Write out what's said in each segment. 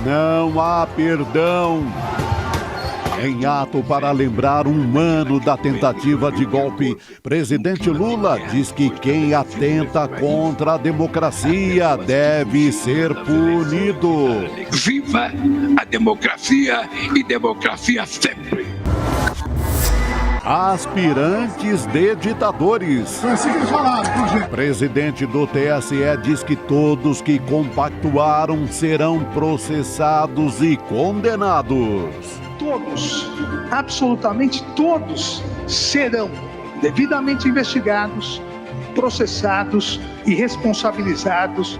Não há perdão. Em ato para lembrar um ano da tentativa de golpe, presidente Lula diz que quem atenta contra a democracia deve ser punido. Viva a democracia e democracia sempre! Aspirantes de ditadores. Presidente do TSE diz que todos que compactuaram serão processados e condenados. Todos, absolutamente todos, serão devidamente investigados, processados e responsabilizados.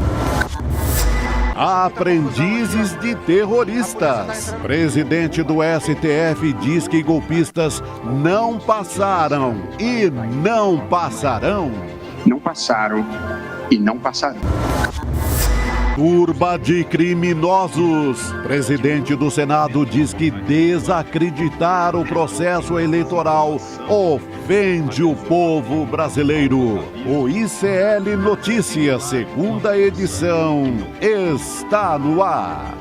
Aprendizes de terroristas. Presidente do STF diz que golpistas não passaram e não passarão. Não passaram e não passarão. Turba de criminosos. Presidente do Senado diz que desacreditar o processo eleitoral ofende o povo brasileiro. O ICL Notícias, segunda edição, está no ar.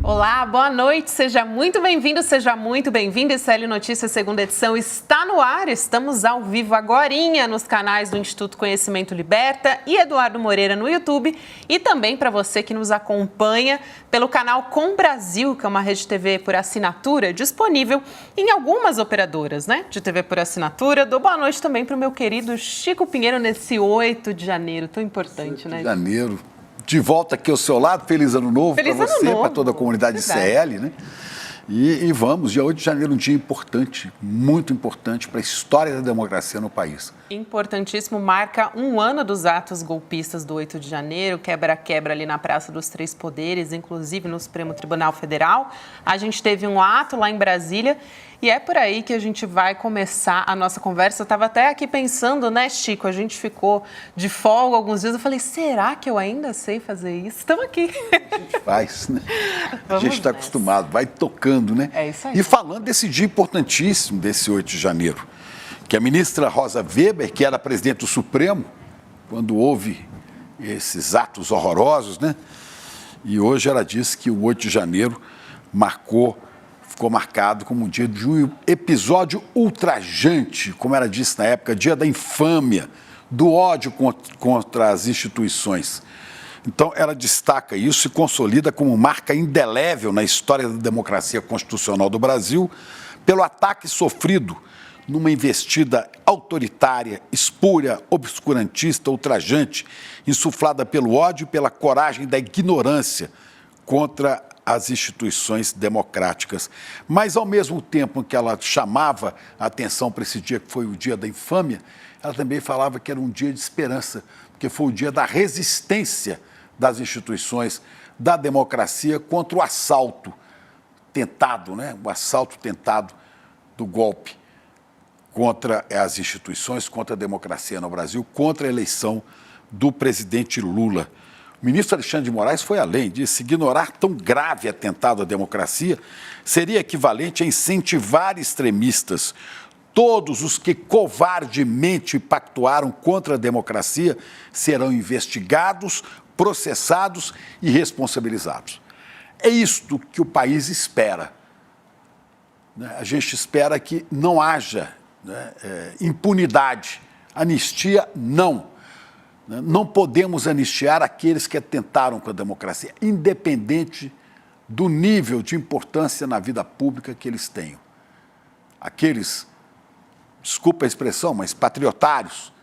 Olá, boa noite, seja muito bem-vindo, seja muito bem-vinda. ICL Notícias, segunda edição, está no ar. Estamos ao vivo agorinha nos canais do Instituto Conhecimento Liberta e Eduardo Moreira no YouTube. E também para você que nos acompanha pelo canal Com Brasil, que é uma rede TV por assinatura, disponível em algumas operadoras, de TV por assinatura. Dou boa noite também para o meu querido Chico Pinheiro nesse 8 de janeiro, tão importante, 8 de janeiro. De volta aqui ao seu lado, feliz ano novo para você, para toda a comunidade ICL, né? E vamos, dia 8 de janeiro, um dia importante, muito importante para a história da democracia no país. Importantíssimo, marca um ano dos atos golpistas do 8 de janeiro, quebra-quebra ali na Praça dos Três Poderes, inclusive no Supremo Tribunal Federal. A gente teve um ato lá em Brasília e é por aí que a gente vai começar a nossa conversa. Eu estava até aqui pensando, Chico? A gente ficou de folga alguns dias. Eu falei, será que eu ainda sei fazer isso? Estamos aqui. A gente faz, né? A gente está acostumado, vai tocando, né? É isso aí. E falando desse dia importantíssimo, desse 8 de janeiro, que a ministra Rosa Weber, que era presidente do Supremo, quando houve esses atos horrorosos, né? E hoje ela disse que o 8 de janeiro ficou marcado como um dia de um episódio ultrajante, como ela disse na época, dia da infâmia, do ódio contra as instituições. Então, ela destaca isso e consolida como marca indelével na história da democracia constitucional do Brasil, pelo ataque sofrido numa investida autoritária, espúria, obscurantista, ultrajante, insuflada pelo ódio e pela coragem da ignorância contra as instituições democráticas. Mas, ao mesmo tempo que ela chamava a atenção para esse dia, que foi o dia da infâmia, ela também falava que era um dia de esperança, porque foi o dia da resistência das instituições, da democracia contra o assalto tentado, o assalto tentado do golpe contra as instituições, contra a democracia no Brasil, contra a eleição do presidente Lula. O ministro Alexandre de Moraes foi além, disse que ignorar tão grave atentado à democracia seria equivalente a incentivar extremistas. Todos os que covardemente pactuaram contra a democracia serão investigados, processados e responsabilizados. É isto que o país espera. A gente espera que não haja impunidade. Anistia, não. Não podemos anistiar aqueles que atentaram com a democracia, independente do nível de importância na vida pública que eles tenham. Aqueles, desculpa a expressão, mas patriotários,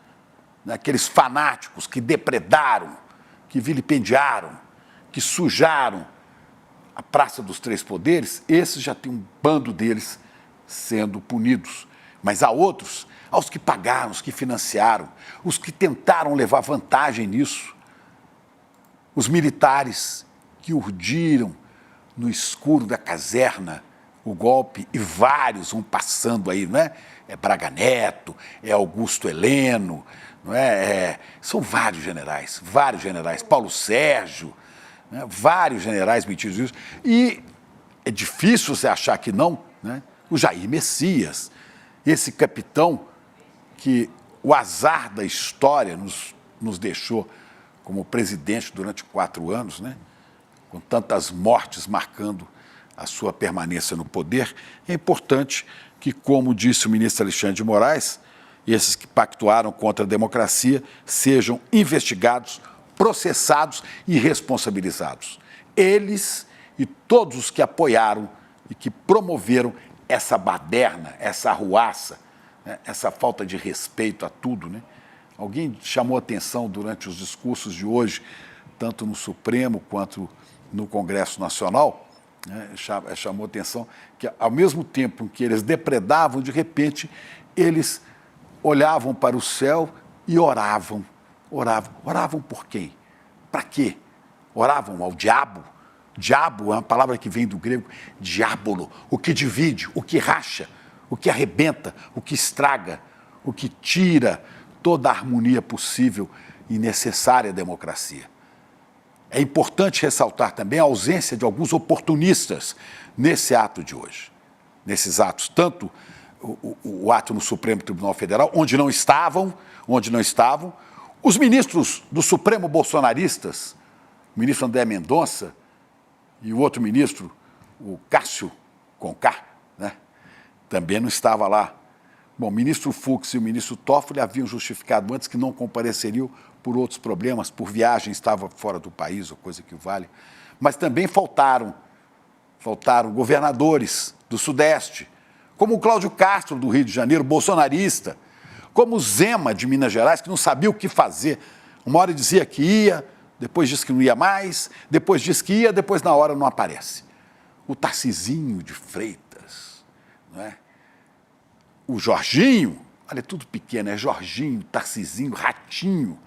aqueles fanáticos que depredaram, que vilipendiaram, que sujaram a Praça dos Três Poderes, esses já tem um bando deles sendo punidos. Mas há outros, aos que pagaram, os que financiaram, os que tentaram levar vantagem nisso, os militares que urdiram no escuro da caserna o golpe, e vários vão passando aí, É Braga Neto, é Augusto Heleno, são vários generais, Paulo Sérgio, vários generais metidos nisso. E é difícil você achar que não, o Jair Messias, esse capitão que o azar da história nos nos deixou como presidente durante 4 anos, né? Com tantas mortes marcando a sua permanência no poder, é importante que, como disse o ministro Alexandre de Moraes, esses que pactuaram contra a democracia sejam investigados, processados e responsabilizados. Eles e todos os que apoiaram e que promoveram essa baderna, essa arruaça, né, essa falta de respeito a tudo, né? Alguém chamou atenção durante os discursos de hoje, tanto no Supremo quanto no Congresso Nacional, né, chamou atenção que, ao mesmo tempo que eles depredavam, de repente, eles olhavam para o céu e oravam. Oravam por quem? Para quê? Oravam ao diabo? Diabo é uma palavra que vem do grego diabolo, o que divide, o que racha, o que arrebenta, o que estraga, o que tira toda a harmonia possível e necessária à democracia. É importante ressaltar também a ausência de alguns oportunistas nesse ato de hoje. Nesses atos, tanto o ato no Supremo Tribunal Federal, onde não estavam, os ministros do Supremo bolsonaristas, o ministro André Mendonça e o outro ministro, o Cássio Conká, né, também não estava lá. Bom, o ministro Fux e o ministro Toffoli haviam justificado antes que não compareceriam por outros problemas, por viagem, estava fora do país, ou coisa que vale. Mas também faltaram governadores do Sudeste, como o Cláudio Castro, do Rio de Janeiro, bolsonarista, como o Zema, de Minas Gerais, que não sabia o que fazer. Uma hora dizia que ia, depois disse que não ia mais, depois disse que ia, depois na hora não aparece. O Tarcisinho de Freitas, não é? O Jorginho, olha, é tudo pequeno, é Jorginho, Tarcisinho, Ratinho,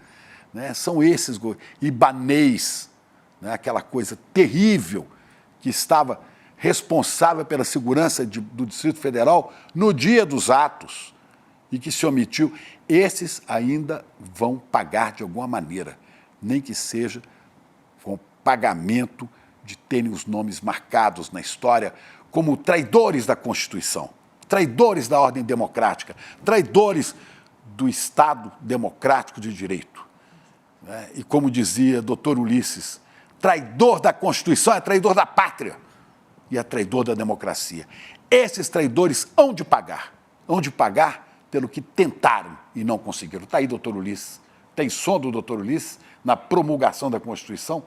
né? São esses, Ibanez, né? Aquela coisa terrível que estava responsável pela segurança do Distrito Federal no dia dos atos e que se omitiu. Esses ainda vão pagar de alguma maneira, nem que seja com pagamento de terem os nomes marcados na história como traidores da Constituição, traidores da ordem democrática, traidores do Estado democrático de direito. E como dizia Dr. Ulisses, traidor da Constituição é traidor da pátria e é traidor da democracia. Esses traidores hão de pagar pelo que tentaram e não conseguiram. Está aí, doutor Ulisses. Tem som do doutor Ulisses na promulgação da Constituição?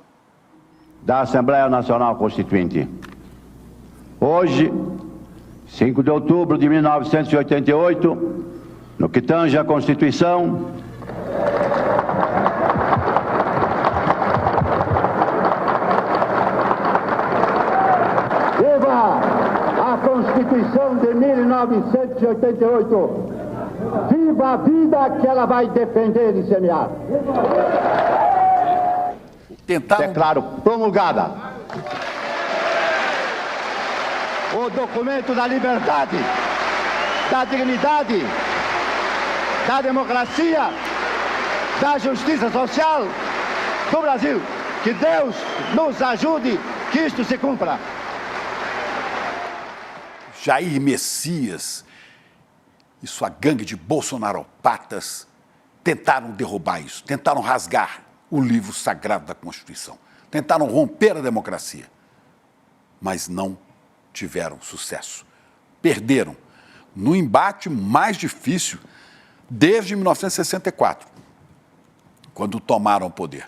Da Assembleia Nacional Constituinte. Hoje, 5 de outubro de 1988, no que tange à Constituição, viva a Constituição de 1988! Viva a vida que ela vai defender e semear! Declaro promulgada o documento da liberdade, da dignidade, da democracia, da justiça social do Brasil. Que Deus nos ajude que isto se cumpra. Jair Messias e sua gangue de bolsonaropatas tentaram derrubar isso, tentaram rasgar o livro sagrado da Constituição, tentaram romper a democracia, mas não tiveram sucesso. Perderam no embate mais difícil desde 1964, quando tomaram o poder.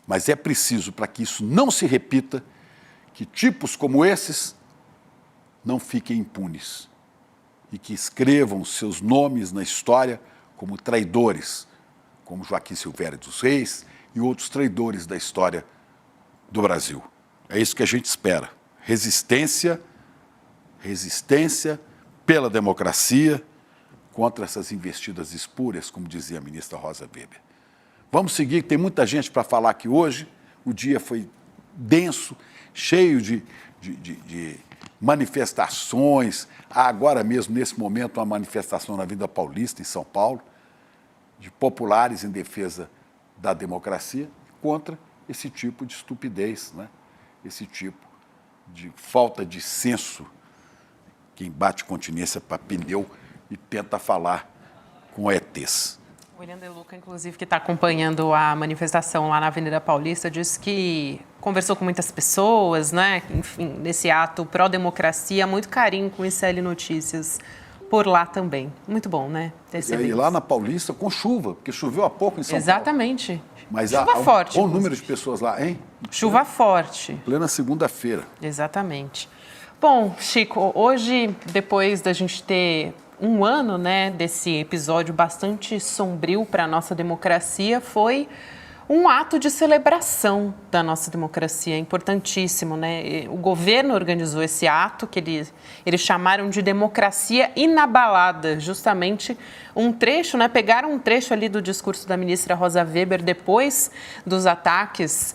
Mas é preciso, para que isso não se repita, que tipos como esses não fiquem impunes e que escrevam seus nomes na história como traidores, como Joaquim Silvério dos Reis e outros traidores da história do Brasil. É isso que a gente espera. Resistência pela democracia contra essas investidas espúrias, como dizia a ministra Rosa Weber. Vamos seguir, tem muita gente para falar aqui hoje. O dia foi denso, cheio de manifestações. Há agora mesmo, nesse momento, uma manifestação na Avenida Paulista, em São Paulo, de populares em defesa da democracia contra esse tipo de estupidez, né? Esse tipo de falta de senso. Quem bate continência para pneu e tenta falar com ETs. O William De Luca, inclusive, que está acompanhando a manifestação lá na Avenida Paulista, disse que conversou com muitas pessoas, né? Enfim, nesse ato pró-democracia, muito carinho com o ICL Notícias por lá também. Muito bom, né? E lá na Paulista com chuva, porque choveu há pouco em São Paulo. Exatamente. Mas chuva forte. Bom número de pessoas lá, hein? Chuva forte. Plena segunda-feira. Exatamente. Bom, Chico, hoje, depois da gente ter um ano, né, desse episódio bastante sombrio para a nossa democracia, foi um ato de celebração da nossa democracia, importantíssimo, né? O governo organizou esse ato, que eles chamaram de democracia inabalada, justamente um trecho, né? Pegaram um trecho ali do discurso da ministra Rosa Weber depois dos ataques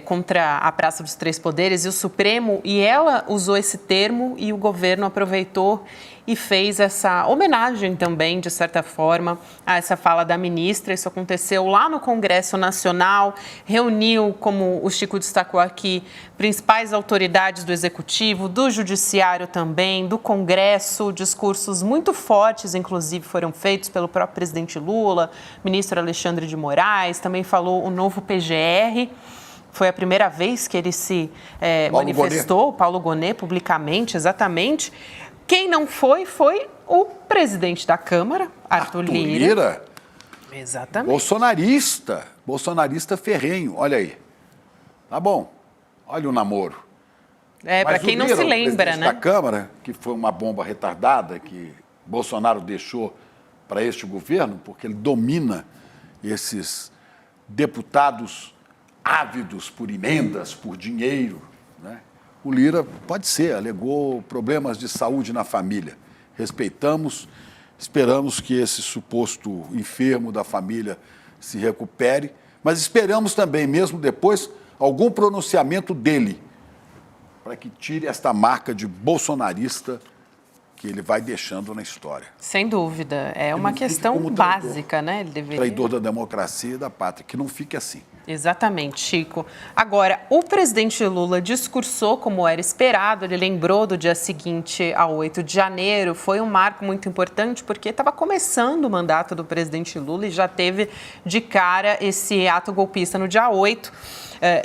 contra a Praça dos Três Poderes e o Supremo, e ela usou esse termo e o governo aproveitou e fez essa homenagem também, de certa forma, a essa fala da ministra. Isso aconteceu lá no Congresso Nacional, reuniu, como o Chico destacou aqui, principais autoridades do Executivo, do Judiciário também, do Congresso. Discursos muito fortes, inclusive, foram feitos pelo próprio presidente Lula, ministro Alexandre de Moraes, também falou o novo PGR. Foi a primeira vez que ele se manifestou, Paulo Gonet, publicamente, exatamente. Quem não foi o presidente da Câmara, Arthur Lira. Exatamente. Bolsonarista ferrenho, olha aí. Tá bom, olha o namoro. Para quem não se lembra, né? Da Câmara, que foi uma bomba retardada que Bolsonaro deixou para este governo, porque ele domina esses deputados ávidos por emendas, por dinheiro, né? O Lira, pode ser, alegou problemas de saúde na família. Respeitamos, esperamos que esse suposto enfermo da família se recupere, mas esperamos também, mesmo depois, algum pronunciamento dele para que tire esta marca de bolsonarista que ele vai deixando na história. Sem dúvida, é uma questão básica, né? Ele deveria... Traidor da democracia e da pátria, que não fique assim. Exatamente, Chico. Agora, o presidente Lula discursou como era esperado, ele lembrou do dia seguinte ao 8 de janeiro, foi um marco muito importante porque estava começando o mandato do presidente Lula e já teve de cara esse ato golpista no dia 8.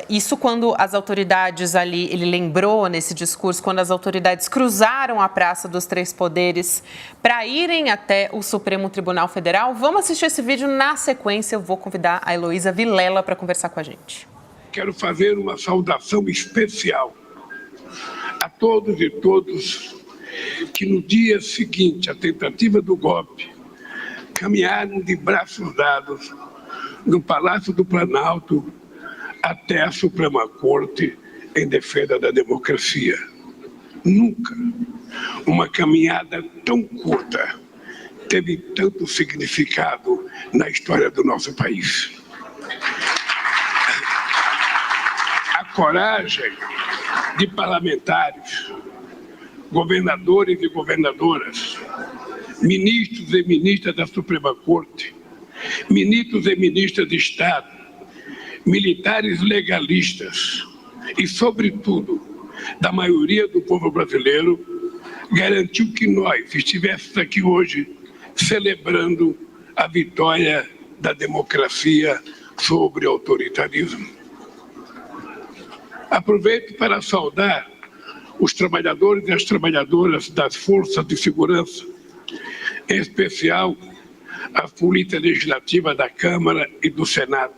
Isso quando as autoridades ali, ele lembrou nesse discurso, quando as autoridades cruzaram a Praça dos Três Poderes para irem até o Supremo Tribunal Federal. Vamos assistir esse vídeo na sequência. Eu vou convidar a Heloísa Vilela para conversar com a gente. Quero fazer uma saudação especial a todos e todos que no dia seguinte à tentativa do golpe caminharam de braços dados do Palácio do Planalto até a Suprema Corte em defesa da democracia. Nunca uma caminhada tão curta teve tanto significado na história do nosso país. A coragem de parlamentares, governadores e governadoras, ministros e ministras da Suprema Corte, ministros e ministras de Estado, militares legalistas e, sobretudo, da maioria do povo brasileiro, garantiu que nós estivéssemos aqui hoje celebrando a vitória da democracia sobre o autoritarismo. Aproveito para saudar os trabalhadores e as trabalhadoras das forças de segurança, em especial a Polícia Legislativa da Câmara e do Senado,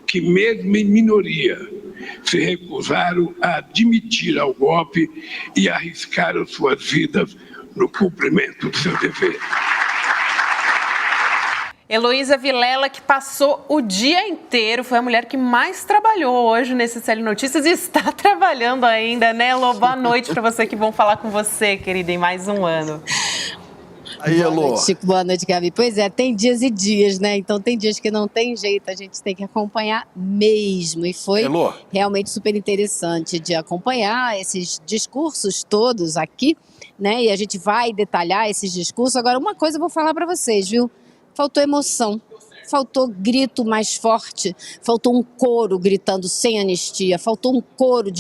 que mesmo em minoria se recusaram a admitir ao golpe e arriscaram suas vidas no cumprimento do seu dever. Heloísa Vilela, que passou o dia inteiro, foi a mulher que mais trabalhou hoje nesse ICL Notícias e está trabalhando ainda, né, Elô? Boa noite para você, que bom falar com você, querida, em mais um ano. Aí, Elô. Boa noite, Chico. Boa noite, Gabi. Pois é, tem dias e dias, né? Então tem dias que não tem jeito, a gente tem que acompanhar mesmo. E foi Elô, realmente super interessante de acompanhar esses discursos todos aqui, né? E a gente vai detalhar esses discursos. Agora, uma coisa eu vou falar para vocês, viu? Faltou emoção, faltou grito mais forte, faltou um coro gritando sem anistia, faltou um coro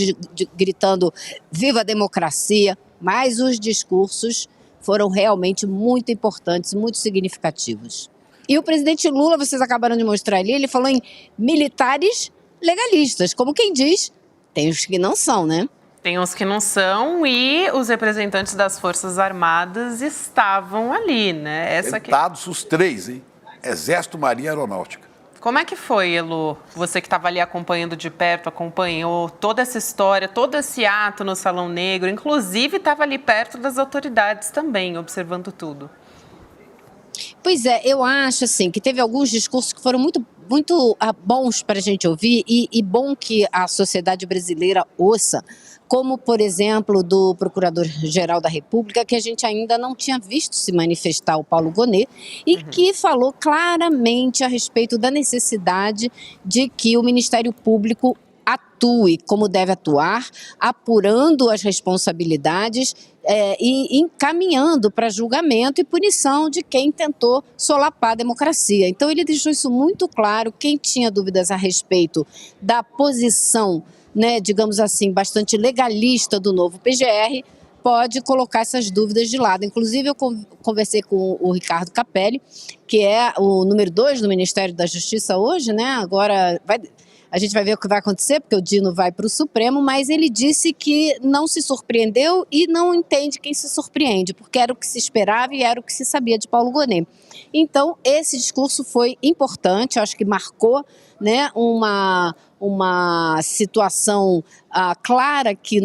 gritando viva a democracia, mas os discursos foram realmente muito importantes, muito significativos. E o presidente Lula, vocês acabaram de mostrar ali, ele falou em militares legalistas. Como quem diz, tem os que não são, né? Tem uns que não são e os representantes das Forças Armadas estavam ali, né? Sentados os três, hein? Exército, Marinha e Aeronáutica. Como é que foi, Elo? Você que estava ali acompanhando de perto, acompanhou toda essa história, todo esse ato no Salão Negro, inclusive estava ali perto das autoridades também, observando tudo. Pois é, eu acho assim que teve alguns discursos que foram muito bons para a gente ouvir e bom que a sociedade brasileira ouça, como, por exemplo, do Procurador-Geral da República, que a gente ainda não tinha visto se manifestar, o Paulo Gonet, e que falou claramente a respeito da necessidade de que o Ministério Público atue como deve atuar, apurando as responsabilidades e encaminhando para julgamento e punição de quem tentou solapar a democracia. Então ele deixou isso muito claro. Quem tinha dúvidas a respeito da posição, né, digamos assim, bastante legalista do novo PGR, pode colocar essas dúvidas de lado. Inclusive, eu conversei com o Ricardo Capelli, que é o número 2 do Ministério da Justiça hoje, né? Agora a gente vai ver o que vai acontecer, porque o Dino vai para o Supremo, mas ele disse que não se surpreendeu e não entende quem se surpreende, porque era o que se esperava e era o que se sabia de Paulo Gonet. Então, esse discurso foi importante, eu acho que marcou, né, uma situação clara aqui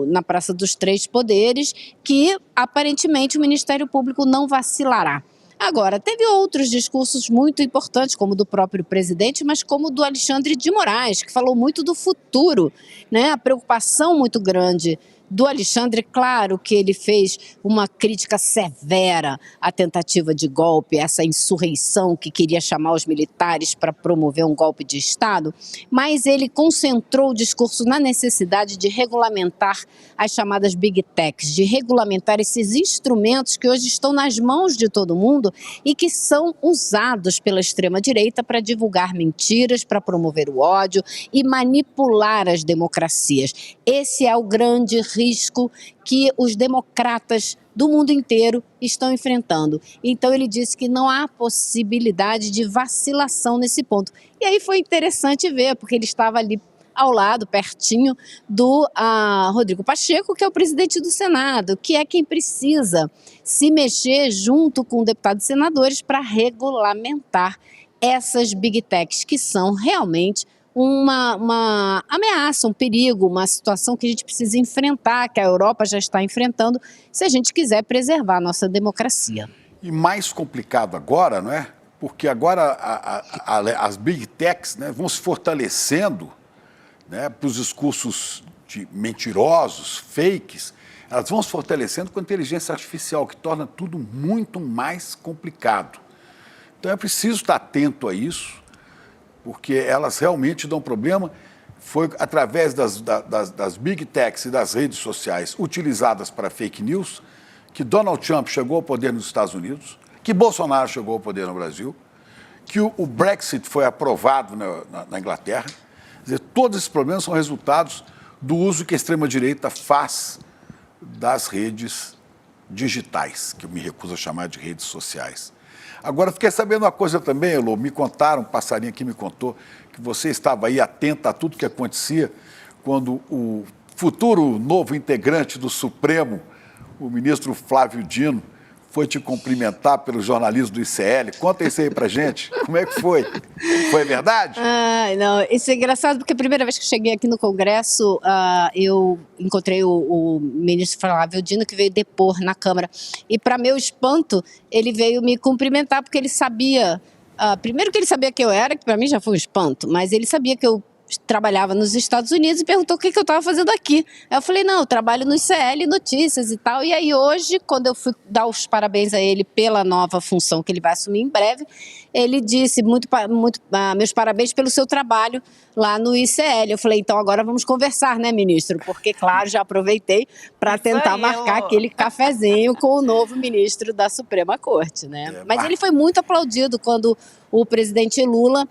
na Praça dos Três Poderes, que aparentemente o Ministério Público não vacilará. Agora, teve outros discursos muito importantes, como o do próprio presidente, mas como o do Alexandre de Moraes, que falou muito do futuro, né? A preocupação muito grande do Alexandre, claro que ele fez uma crítica severa à tentativa de golpe, essa insurreição que queria chamar os militares para promover um golpe de Estado, mas ele concentrou o discurso na necessidade de regulamentar as chamadas Big Techs, de regulamentar esses instrumentos que hoje estão nas mãos de todo mundo e que são usados pela extrema-direita para divulgar mentiras, para promover o ódio e manipular as democracias. Esse é o grande risco que os democratas do mundo inteiro estão enfrentando. Então ele disse que não há possibilidade de vacilação nesse ponto. E aí foi interessante ver, porque ele estava ali ao lado, pertinho do Rodrigo Pacheco, que é o presidente do Senado, que é quem precisa se mexer junto com deputados e senadores para regulamentar essas Big Techs, que são realmente uma ameaça, um perigo, uma situação que a gente precisa enfrentar, que a Europa já está enfrentando, se a gente quiser preservar a nossa democracia. E mais complicado agora, não é? Porque agora as Big Techs, né, vão se fortalecendo, né, para os discursos mentirosos, fakes, elas vão se fortalecendo com a inteligência artificial, que torna tudo muito mais complicado. Então é preciso estar atento a isso, porque elas realmente dão problema. Foi através das Big Techs e das redes sociais utilizadas para fake news que Donald Trump chegou ao poder nos Estados Unidos, que Bolsonaro chegou ao poder no Brasil, que o Brexit foi aprovado na Inglaterra. Quer dizer, todos esses problemas são resultados do uso que a extrema-direita faz das redes digitais, que eu me recuso a chamar de redes sociais. Agora, fiquei sabendo uma coisa também, Elô, me contaram, um passarinho aqui me contou, que você estava aí atenta a tudo que acontecia quando o futuro novo integrante do Supremo, o ministro Flávio Dino, foi te cumprimentar pelo jornalismo do ICL. Conta isso aí pra gente. Como é que foi? Foi verdade? Não, isso é engraçado porque a primeira vez que eu cheguei aqui no Congresso, eu encontrei o ministro Flávio Dino, que veio depor na Câmara. E, para meu espanto, ele veio me cumprimentar porque ele sabia, primeiro que ele sabia quem eu era, que para mim já foi um espanto, mas ele sabia que eu trabalhava nos Estados Unidos e perguntou o que eu estava fazendo aqui. Aí eu falei, não, eu trabalho no ICL Notícias e tal. E aí hoje, quando eu fui dar os parabéns a ele pela nova função que ele vai assumir em breve, ele disse meus parabéns pelo seu trabalho lá no ICL. Eu falei, então agora vamos conversar, né, ministro? Porque, claro, já aproveitei para tentar marcar aquele cafezinho com o novo ministro da Suprema Corte, né? Mas ele foi muito aplaudido quando o presidente Lula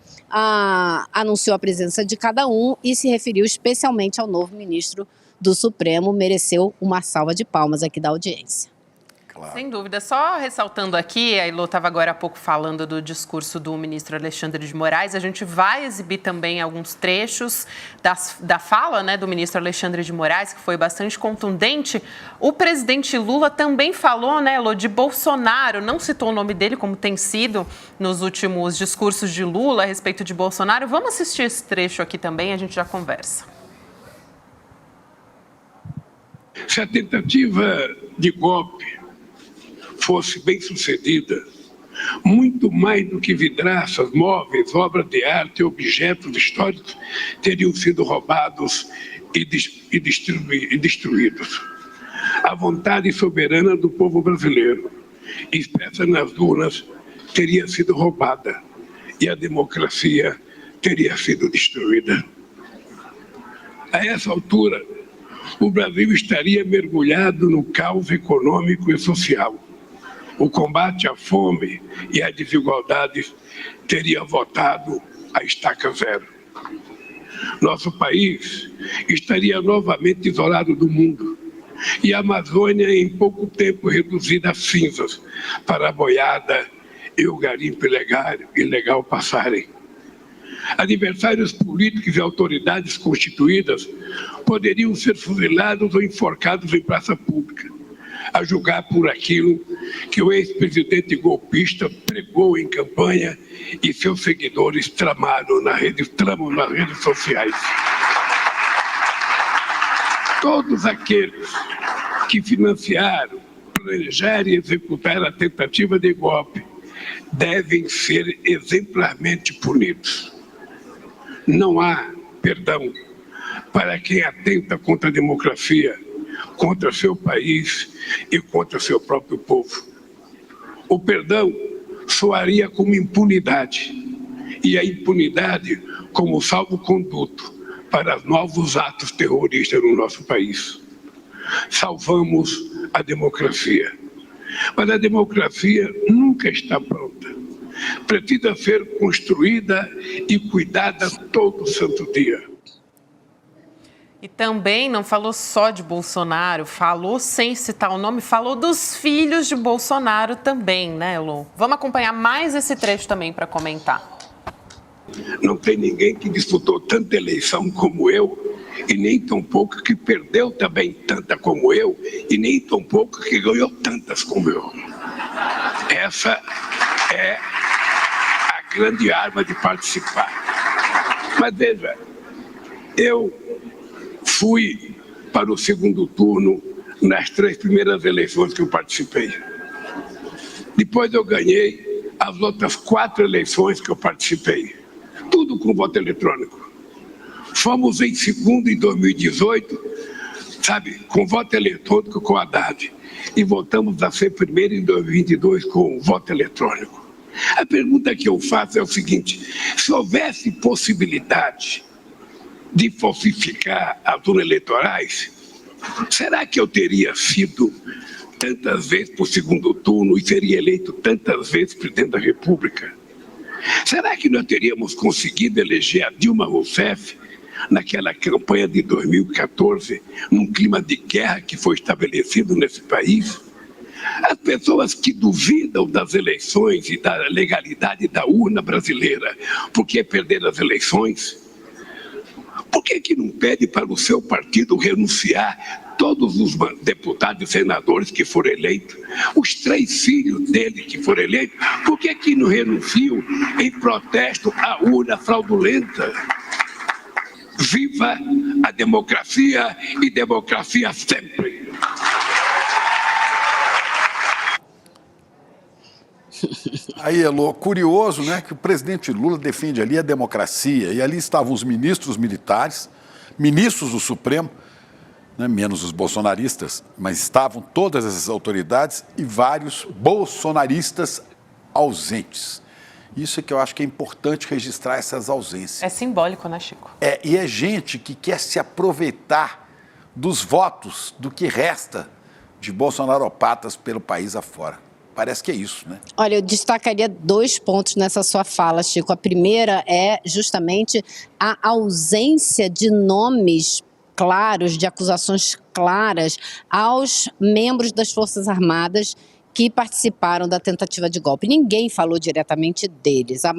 anunciou a presença de cada um e se referiu especialmente ao novo ministro do Supremo. Mereceu uma salva de palmas aqui da audiência. Claro. Sem dúvida. Só ressaltando aqui, a Elô estava agora há pouco falando do discurso do ministro Alexandre de Moraes. A gente vai exibir também alguns trechos da fala, né, do ministro Alexandre de Moraes, que foi bastante contundente. O presidente Lula também falou, né, Elô, de Bolsonaro. Não citou o nome dele, como tem sido nos últimos discursos de Lula a respeito de Bolsonaro. Vamos assistir esse trecho aqui também, a gente já conversa. Se a tentativa de golpe fosse bem sucedida, muito mais do que vidraças, móveis, obras de arte e objetos históricos teriam sido roubados e destruídos. A vontade soberana do povo brasileiro, expressa nas urnas, teria sido roubada e a democracia teria sido destruída. A essa altura, o Brasil estaria mergulhado no caos econômico e social. O combate à fome e à desigualdade teria voltado à estaca zero. Nosso país estaria novamente isolado do mundo e a Amazônia em pouco tempo reduzida a cinzas para a boiada e o garimpo ilegal passarem. Adversários políticos e autoridades constituídas poderiam ser fuzilados ou enforcados em praça pública, a julgar por aquilo que o ex-presidente golpista pregou em campanha e seus seguidores tramam nas redes sociais. Todos aqueles que financiaram, planejaram e executaram a tentativa de golpe devem ser exemplarmente punidos. Não há perdão para quem atenta contra a democracia, contra seu país e contra seu próprio povo. O perdão soaria como impunidade, e a impunidade como salvo-conduto para novos atos terroristas no nosso país. Salvamos a democracia, mas a democracia nunca está pronta. Precisa ser construída e cuidada todo santo dia. E também não falou só de Bolsonaro, falou sem citar o nome, falou dos filhos de Bolsonaro também, né, Elô? Vamos acompanhar mais esse trecho também para comentar. Não tem ninguém que disputou tanta eleição como eu, e nem tão pouco que perdeu também tanta como eu, e nem tão pouco que ganhou tantas como eu. Essa é a grande arma de participar. Mas veja, eu fui para o segundo turno nas 3 primeiras eleições que eu participei. Depois eu ganhei as outras 4 eleições que eu participei. Tudo com voto eletrônico. Fomos em segundo em 2018, com voto eletrônico com a Haddad. E voltamos a ser primeiro em 2022 com voto eletrônico. A pergunta que eu faço é o seguinte: se houvesse possibilidade de falsificar as urnas eleitorais, será que eu teria sido tantas vezes para o segundo turno e seria eleito tantas vezes presidente da República? Será que nós teríamos conseguido eleger a Dilma Rousseff naquela campanha de 2014, num clima de guerra que foi estabelecido nesse país? As pessoas que duvidam das eleições e da legalidade da urna brasileira porque perderam as eleições, por que não pede para o seu partido renunciar todos os deputados e senadores que foram eleitos, os 3 filhos dele que foram eleitos? Por que não renunciam em protesto à urna fraudulenta? Viva a democracia e democracia sempre! Aí, Elô, curioso, né, que o presidente Lula defende ali a democracia, e ali estavam os ministros militares, ministros do Supremo, né, menos os bolsonaristas, mas estavam todas essas autoridades e vários bolsonaristas ausentes. Isso é que eu acho que é importante registrar essas ausências. É simbólico, né, Chico? E é gente que quer se aproveitar dos votos, do que resta de bolsonaropatas pelo país afora. Parece que é isso, né? Olha, eu destacaria 2 pontos nessa sua fala, Chico. A primeira é justamente a ausência de nomes claros, de acusações claras aos membros das Forças Armadas que participaram da tentativa de golpe. Ninguém falou diretamente deles. A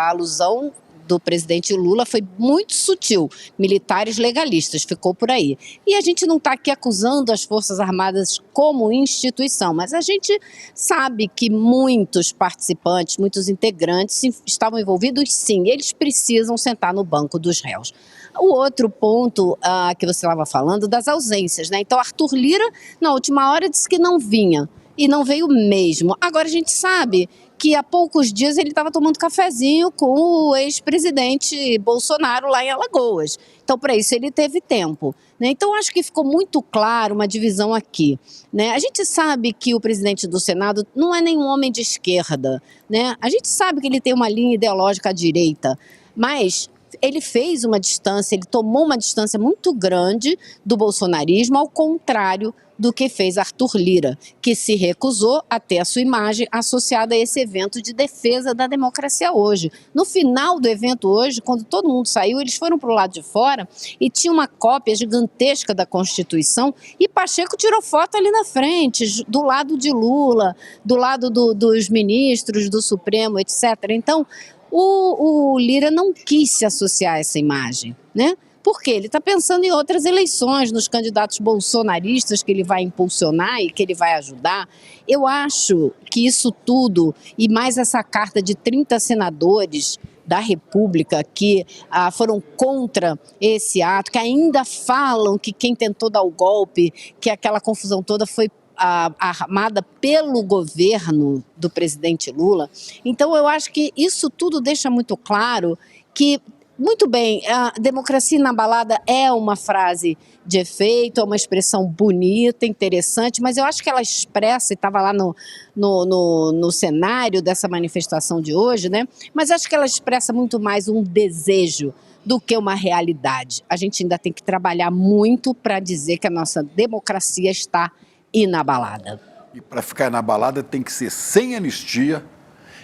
alusão do presidente Lula foi muito sutil, militares legalistas, ficou por aí. E a gente não está aqui acusando as Forças Armadas como instituição, mas a gente sabe que muitos participantes, muitos integrantes estavam envolvidos, sim, eles precisam sentar no banco dos réus. O outro ponto que você estava falando, das ausências, né? Então, Arthur Lira, na última hora, disse que não vinha, e não veio mesmo. Agora, a gente sabe que há poucos dias ele estava tomando cafezinho com o ex-presidente Bolsonaro lá em Alagoas. Então, para isso, ele teve tempo, né? Então, acho que ficou muito claro uma divisão aqui, né? A gente sabe que o presidente do Senado não é nenhum homem de esquerda, né? A gente sabe que ele tem uma linha ideológica à direita, mas ele fez uma distância, ele tomou uma distância muito grande do bolsonarismo, ao contrário do que fez Arthur Lira, que se recusou a ter a sua imagem associada a esse evento de defesa da democracia hoje. No final do evento hoje, quando todo mundo saiu, eles foram para o lado de fora e tinha uma cópia gigantesca da Constituição e Pacheco tirou foto ali na frente, do lado de Lula, do lado dos ministros do Supremo, etc. Então, o Lira não quis se associar a essa imagem, né? Porque ele está pensando em outras eleições, nos candidatos bolsonaristas que ele vai impulsionar e que ele vai ajudar. Eu acho que isso tudo, e mais essa carta de 30 senadores da República que foram contra esse ato, que ainda falam que quem tentou dar o golpe, que aquela confusão toda foi armada pelo governo do presidente Lula. Então, eu acho que isso tudo deixa muito claro que, muito bem, a democracia inabalada é uma frase de efeito, é uma expressão bonita, interessante, mas eu acho que ela expressa, e estava lá no cenário dessa manifestação de hoje, né? Mas acho que ela expressa muito mais um desejo do que uma realidade. A gente ainda tem que trabalhar muito para dizer que a nossa democracia está inabalada. E para ficar inabalada tem que ser sem anistia,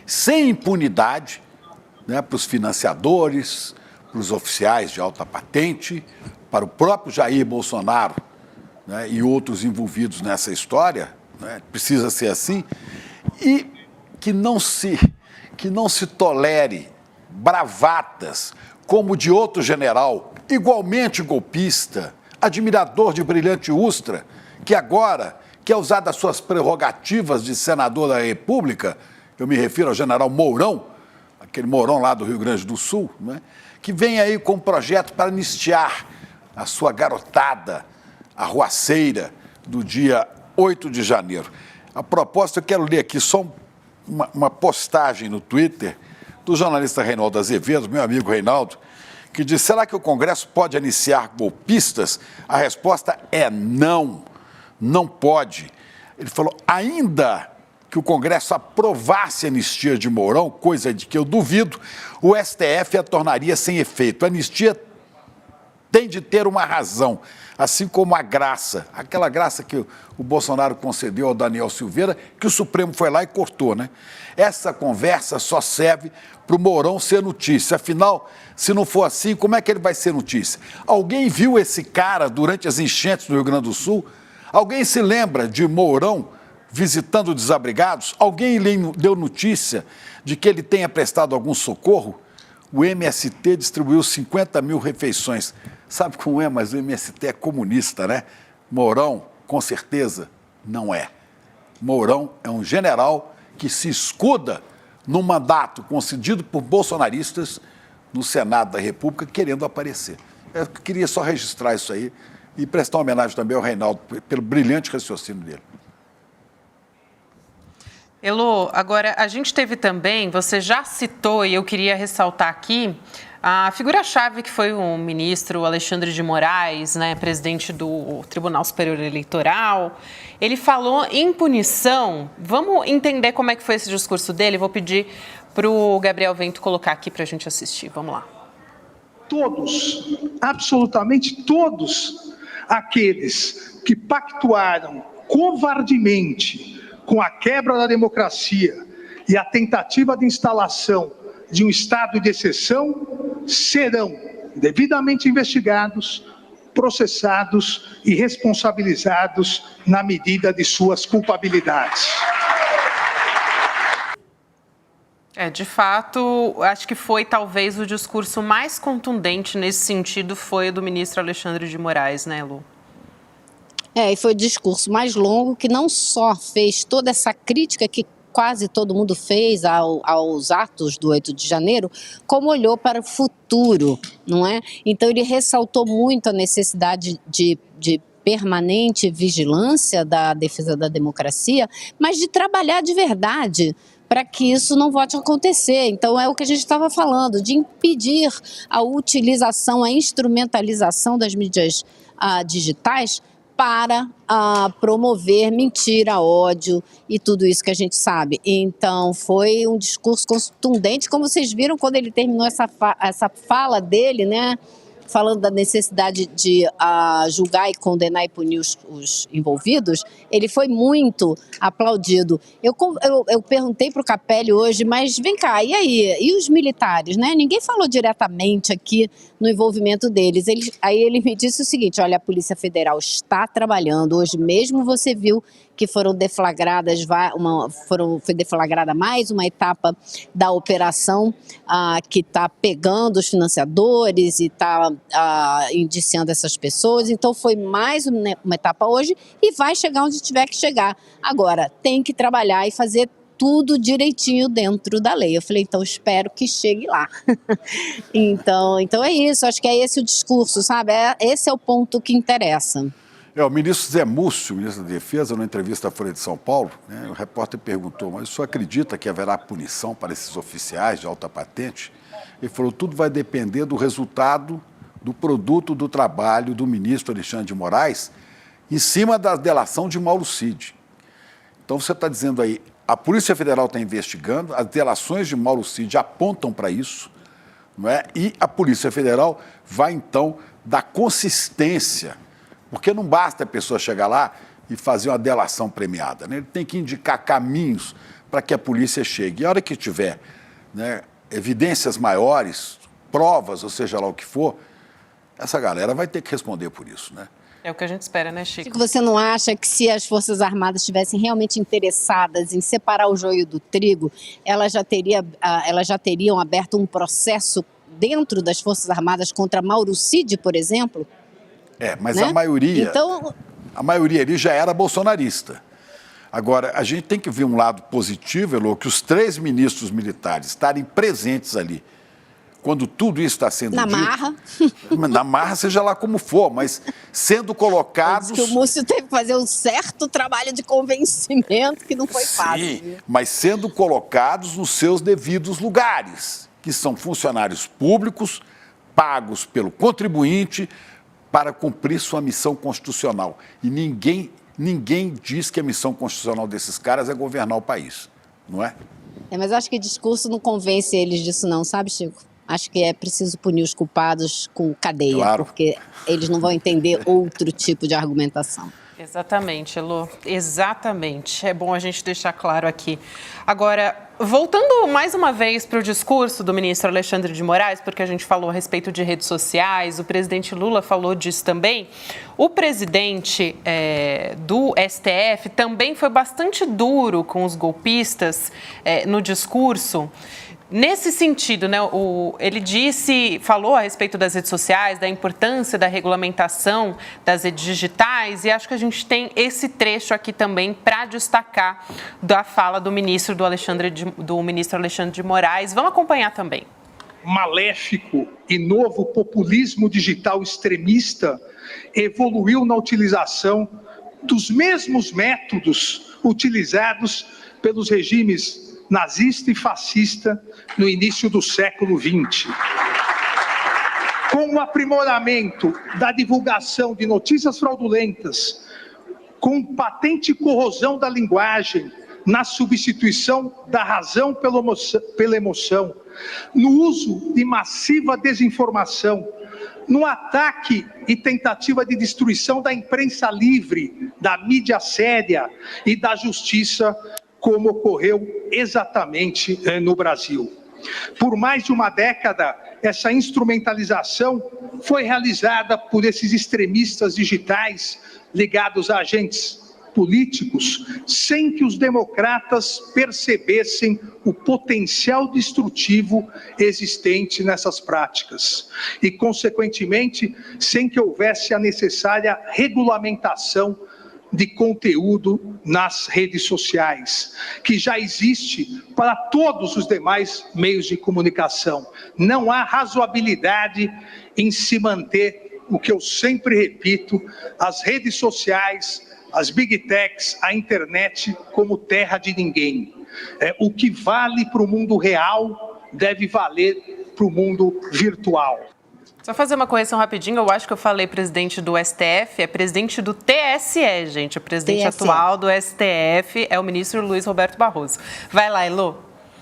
sem impunidade, né, para os financiadores, para os oficiais de alta patente, para o próprio Jair Bolsonaro, né, e outros envolvidos nessa história, né, precisa ser assim, e que não se tolere bravatas como de outro general, igualmente golpista, admirador de Brilhante Ustra, que agora quer usar das suas prerrogativas de senador da República, eu me refiro ao general Mourão, aquele Mourão lá do Rio Grande do Sul, né, que vem aí com um projeto para anistiar a sua garotada arruaceira do dia 8 de janeiro. A propósito, eu quero ler aqui só uma postagem no Twitter do jornalista Reinaldo Azevedo, meu amigo Reinaldo, que diz: será que o Congresso pode iniciar golpistas? A resposta é não, não pode. Ele falou, ainda que o Congresso aprovasse a anistia de Mourão, coisa de que eu duvido, o STF a tornaria sem efeito. A anistia tem de ter uma razão, assim como a graça, aquela graça que o Bolsonaro concedeu ao Daniel Silveira, que o Supremo foi lá e cortou, né? Essa conversa só serve para o Mourão ser notícia. Afinal, se não for assim, como é que ele vai ser notícia? Alguém viu esse cara durante as enchentes do Rio Grande do Sul? Alguém se lembra de Mourão visitando desabrigados? Alguém lhe deu notícia de que ele tenha prestado algum socorro? O MST distribuiu 50 mil refeições. Sabe como é? Mas o MST é comunista, né? Mourão, com certeza, não é. Mourão é um general que se escuda num mandato concedido por bolsonaristas no Senado da República, querendo aparecer. Eu queria só registrar isso aí e prestar uma homenagem também ao Reinaldo pelo brilhante raciocínio dele. Elô, agora a gente teve também, você já citou e eu queria ressaltar aqui, a figura-chave que foi o ministro Alexandre de Moraes, né, presidente do Tribunal Superior Eleitoral. Ele falou em punição. Vamos entender como é que foi esse discurso dele? Vou pedir para o Gabriel Vento colocar aqui para a gente assistir. Vamos lá. Todos, absolutamente todos aqueles que pactuaram covardemente com a quebra da democracia e a tentativa de instalação de um estado de exceção, serão devidamente investigados, processados e responsabilizados na medida de suas culpabilidades. De fato, acho que foi talvez o discurso mais contundente nesse sentido foi o do ministro Alexandre de Moraes, né, Lu? E foi o discurso mais longo que não só fez toda essa crítica que quase todo mundo fez aos atos do 8 de janeiro, como olhou para o futuro, não é? Então ele ressaltou muito a necessidade de permanente vigilância da defesa da democracia, mas de trabalhar de verdade para que isso não volte a acontecer. Então é o que a gente estava falando, de impedir a utilização, a instrumentalização das mídias digitais para promover mentira, ódio e tudo isso que a gente sabe. Então foi um discurso contundente, como vocês viram quando ele terminou essa fala dele, né? Falando da necessidade de julgar e condenar e punir os envolvidos, ele foi muito aplaudido. Eu perguntei para o Capelli hoje, mas vem cá, e aí? E os militares, né? Ninguém falou diretamente aqui no envolvimento deles. Aí ele me disse o seguinte, olha, a Polícia Federal está trabalhando. Hoje mesmo você viu que foram deflagradas, foi deflagrada mais uma etapa da operação que está pegando os financiadores e está indiciando essas pessoas. Então foi mais uma etapa hoje e vai chegar onde tiver que chegar. Agora, tem que trabalhar e fazer tudo direitinho dentro da lei. Eu falei, então espero que chegue lá. então é isso, acho que é esse o discurso, sabe? Esse é o ponto que interessa. O ministro Zé Múcio, ministro da Defesa, numa entrevista à Folha de São Paulo, o repórter perguntou, mas o senhor acredita que haverá punição para esses oficiais de alta patente? Ele falou, tudo vai depender do resultado do produto do trabalho do ministro Alexandre de Moraes em cima da delação de Mauro Cid. Então você está dizendo aí, a Polícia Federal está investigando, as delações de Mauro Cid apontam para isso, não é? E a Polícia Federal vai então dar consistência. Porque não basta a pessoa chegar lá e fazer uma delação premiada, né? Ele tem que indicar caminhos para que a polícia chegue. E a hora que tiver, né, evidências maiores, provas, ou seja lá o que for, essa galera vai ter que responder por isso, né? É o que a gente espera, né, Chico? Você não acha que se as Forças Armadas estivessem realmente interessadas em separar o joio do trigo, elas já teriam aberto um processo dentro das Forças Armadas contra Mauro Cid, por exemplo? Mas né? a maioria ali já era bolsonarista. Agora, a gente tem que ver um lado positivo, Elô, que os 3 ministros militares estarem presentes ali, quando tudo isso está sendo dito. Na marra, seja lá como for, mas sendo colocados... Que o Múcio teve que fazer um certo trabalho de convencimento que não foi fácil. Sim, mas sendo colocados nos seus devidos lugares, que são funcionários públicos, pagos pelo contribuinte, para cumprir sua missão constitucional. E ninguém diz que a missão constitucional desses caras é governar o país, não é? Mas acho que discurso não convence eles disso não, sabe, Chico? Acho que é preciso punir os culpados com cadeia, claro. Porque eles não vão entender outro tipo de argumentação. Exatamente, Elô, exatamente. É bom a gente deixar claro aqui. Agora, voltando mais uma vez para o discurso do ministro Alexandre de Moraes, porque a gente falou a respeito de redes sociais, o presidente Lula falou disso também. O presidente do STF também foi bastante duro com os golpistas no discurso. Nesse sentido, né, ele falou a respeito das redes sociais, da importância da regulamentação das redes digitais, e acho que a gente tem esse trecho aqui também para destacar da fala do ministro Alexandre de Moraes. Vamos acompanhar também. Maléfico e novo populismo digital extremista evoluiu na utilização dos mesmos métodos utilizados pelos regimes nazista e fascista no início do século XX. Com o aprimoramento da divulgação de notícias fraudulentas, com patente corrosão da linguagem, na substituição da razão pela emoção, no uso de massiva desinformação, no ataque e tentativa de destruição da imprensa livre, da mídia séria e da justiça, como ocorreu exatamente no Brasil. Por mais de uma década, essa instrumentalização foi realizada por esses extremistas digitais ligados a agentes políticos, sem que os democratas percebessem o potencial destrutivo existente nessas práticas e, consequentemente, sem que houvesse a necessária regulamentação de conteúdo nas redes sociais, que já existe para todos os demais meios de comunicação. Não há razoabilidade em se manter, o que eu sempre repito, as redes sociais, as big techs, a internet como terra de ninguém. O que vale para o mundo real deve valer para o mundo virtual. Só fazer uma correção rapidinho, eu acho que eu falei presidente do STF, é presidente do TSE, gente. O presidente atual do STF é o ministro Luiz Roberto Barroso. Vai lá, Elô.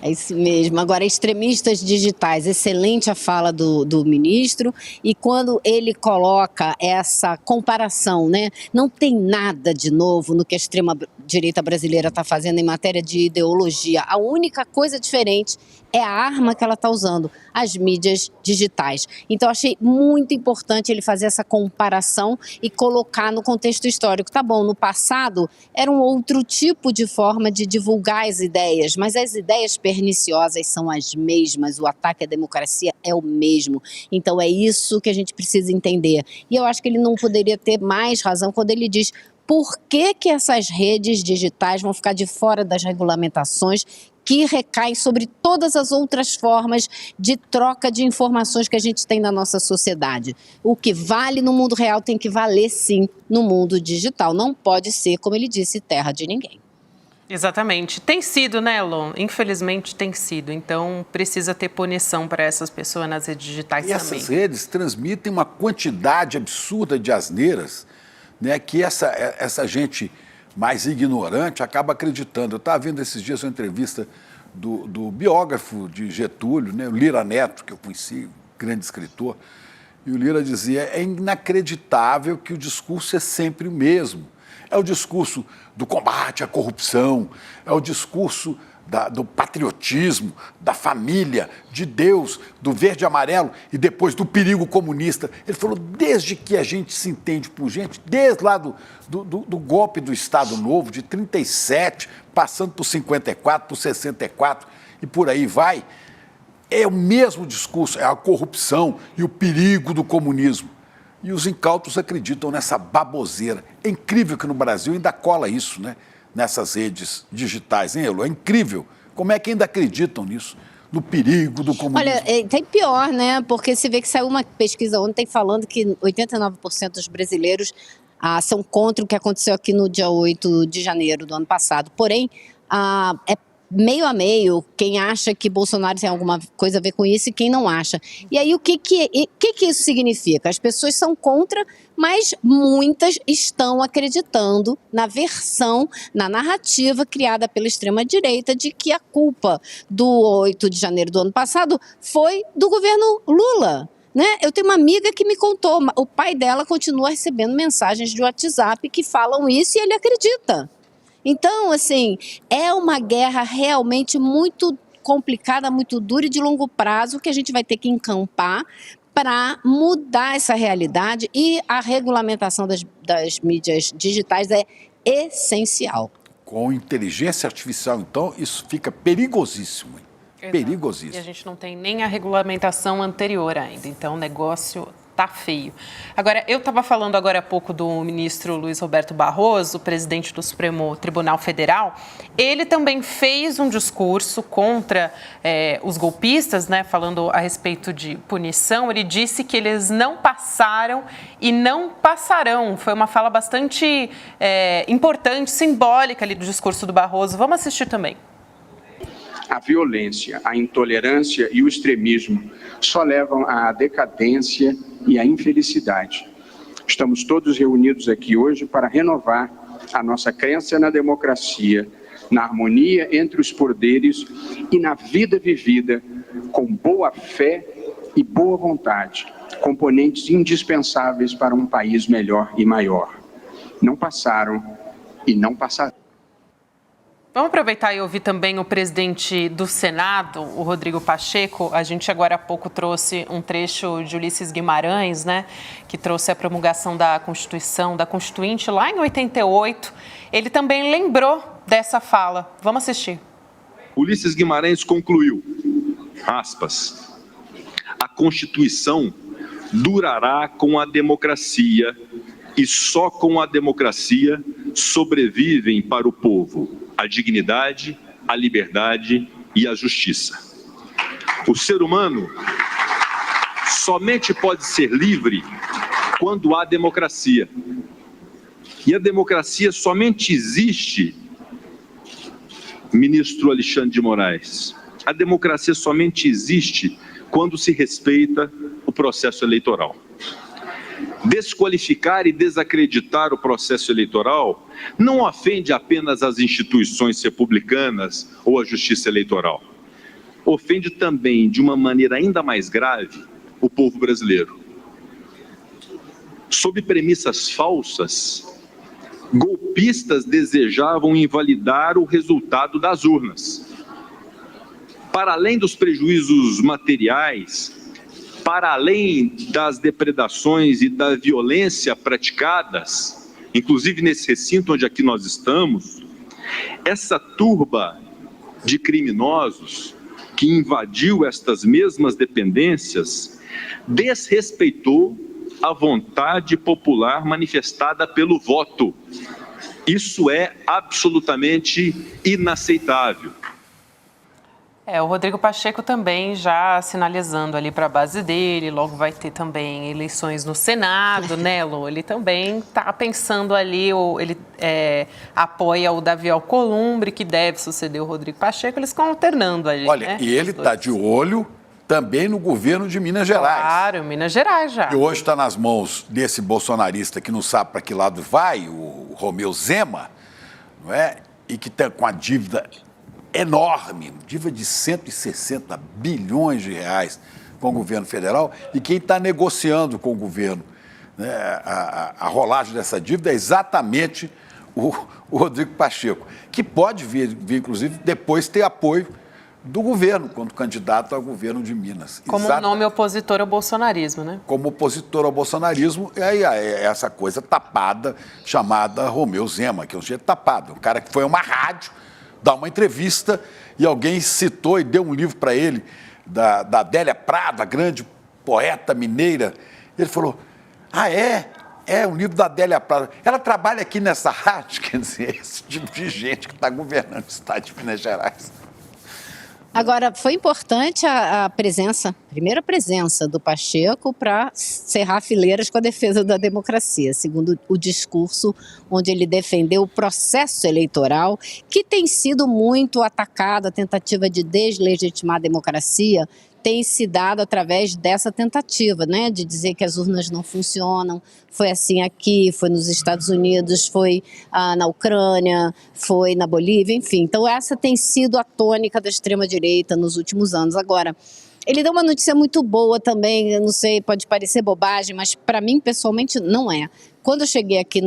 É isso mesmo. Agora, extremistas digitais, excelente a fala do ministro, e quando ele coloca essa comparação, né? Não tem nada de novo no que a extrema-direita brasileira está fazendo em matéria de ideologia. A única coisa diferente é a arma que ela está usando, as mídias digitais. Então, achei muito importante ele fazer essa comparação e colocar no contexto histórico. Tá bom, no passado era um outro tipo de forma de divulgar as ideias, mas as ideias perniciosas são as mesmas, o ataque à democracia é o mesmo. Então, é isso que a gente precisa entender. E eu acho que ele não poderia ter mais razão quando ele diz: por que que essas redes digitais vão ficar de fora das regulamentações que recaem sobre todas as outras formas de troca de informações que a gente tem na nossa sociedade? O que vale no mundo real tem que valer, sim, no mundo digital. Não pode ser, como ele disse, terra de ninguém. Exatamente. Tem sido, né, Elon? Infelizmente tem sido. Então, precisa ter punição para essas pessoas nas redes digitais também. E essas redes transmitem uma quantidade absurda de asneiras, né, que essa gente mais ignorante acaba acreditando. Eu estava vendo esses dias uma entrevista do biógrafo de Getúlio, né, o Lira Neto, que eu conheci, grande escritor, e o Lira dizia: é inacreditável que o discurso é sempre o mesmo. É o discurso do combate à corrupção, é o discurso do patriotismo, da família, de Deus, do verde e amarelo e depois do perigo comunista. Ele falou: desde que a gente se entende por gente, desde lá do golpe do Estado Novo, de 37, passando por 54, por 64 e por aí vai, é o mesmo discurso, é a corrupção e o perigo do comunismo. E os incautos acreditam nessa baboseira. É incrível que no Brasil ainda cola isso, né? Nessas redes digitais, hein, Elô? É incrível. Como é que ainda acreditam nisso? No perigo do comunismo? Olha, tem pior, né? Porque se vê que saiu uma pesquisa ontem falando que 89% dos brasileiros são contra o que aconteceu aqui no dia 8 de janeiro do ano passado. Porém, é meio a meio quem acha que Bolsonaro tem alguma coisa a ver com isso e quem não acha. E aí o que isso significa? As pessoas são contra, mas muitas estão acreditando na versão, na narrativa criada pela extrema-direita de que a culpa do 8 de janeiro do ano passado foi do governo Lula. Né? Eu tenho uma amiga que me contou, o pai dela continua recebendo mensagens de WhatsApp que falam isso e ele acredita. Então, assim, é uma guerra realmente muito complicada, muito dura e de longo prazo que a gente vai ter que encampar para mudar essa realidade, e a regulamentação das mídias digitais é essencial. Com inteligência artificial, então, isso fica perigosíssimo. Perigosíssimo. E a gente não tem nem a regulamentação anterior ainda, então o negócio tá feio. Agora, eu estava falando agora há pouco do ministro Luiz Roberto Barroso, presidente do Supremo Tribunal Federal. Ele também fez um discurso contra os golpistas, né, falando a respeito de punição. Ele disse que eles não passaram e não passarão. Foi uma fala bastante importante, simbólica ali do discurso do Barroso. Vamos assistir também. A violência, a intolerância e o extremismo só levam à decadência e à infelicidade. Estamos todos reunidos aqui hoje para renovar a nossa crença na democracia, na harmonia entre os poderes e na vida vivida com boa fé e boa vontade, componentes indispensáveis para um país melhor e maior. Não passaram e não passarão. Vamos aproveitar e ouvir também o presidente do Senado, o Rodrigo Pacheco. A gente agora há pouco trouxe um trecho de Ulisses Guimarães, né, que trouxe a promulgação da Constituição, da Constituinte lá em 88. Ele também lembrou dessa fala. Vamos assistir. Ulisses Guimarães concluiu, aspas, a Constituição durará com a democracia e só com a democracia sobrevivem para o povo a dignidade, a liberdade e a justiça. O ser humano somente pode ser livre quando há democracia. E a democracia somente existe, ministro Alexandre de Moraes, a democracia somente existe quando se respeita o processo eleitoral. Desqualificar e desacreditar o processo eleitoral não ofende apenas as instituições republicanas ou a justiça eleitoral. Ofende também, de uma maneira ainda mais grave, o povo brasileiro. Sob premissas falsas, golpistas desejavam invalidar o resultado das urnas. Para além dos prejuízos materiais, para além das depredações e da violência praticadas, inclusive nesse recinto onde aqui nós estamos, essa turba de criminosos que invadiu estas mesmas dependências desrespeitou a vontade popular manifestada pelo voto. Isso é absolutamente inaceitável. O Rodrigo Pacheco também já sinalizando ali para a base dele, logo vai ter também eleições no Senado, né, Lô? Ele também está pensando ali, ele apoia o Davi Alcolumbre, que deve suceder o Rodrigo Pacheco, eles ficam alternando ali, Olha, né? E ele está de olho também no governo de Minas Gerais. Claro, Minas Gerais já. E hoje está nas mãos desse bolsonarista que não sabe para que lado vai, o Romeu Zema, não é? E que está com a dívida enorme, dívida de 160 bilhões de reais com o governo federal, e quem está negociando com o governo, né, a rolagem dessa dívida é exatamente o Rodrigo Pacheco, que pode vir, inclusive, depois ter apoio do governo, quando candidato ao governo de Minas. Como um nome opositor ao bolsonarismo, né? Como opositor ao bolsonarismo, e aí essa coisa tapada chamada Romeu Zema, que é um jeito tapado, um cara que foi a uma rádio dar uma entrevista e alguém citou e deu um livro para ele, da Adélia Prado, a grande poeta mineira. Ele falou, é um livro da Adélia Prado. Ela trabalha aqui nessa rádio, quer dizer, esse tipo de gente que está governando o estado de Minas Gerais. Agora, foi importante a primeira presença do Pacheco para cerrar fileiras com a defesa da democracia, segundo o discurso onde ele defendeu o processo eleitoral, que tem sido muito atacado, a tentativa de deslegitimar a democracia tem se dado através dessa tentativa, né, de dizer que as urnas não funcionam. Foi assim aqui, foi nos Estados Unidos, foi na Ucrânia, foi na Bolívia, enfim. Então essa tem sido a tônica da extrema-direita nos últimos anos. Agora, ele deu uma notícia muito boa também, eu não sei, pode parecer bobagem, mas para mim pessoalmente não é. Quando eu cheguei aqui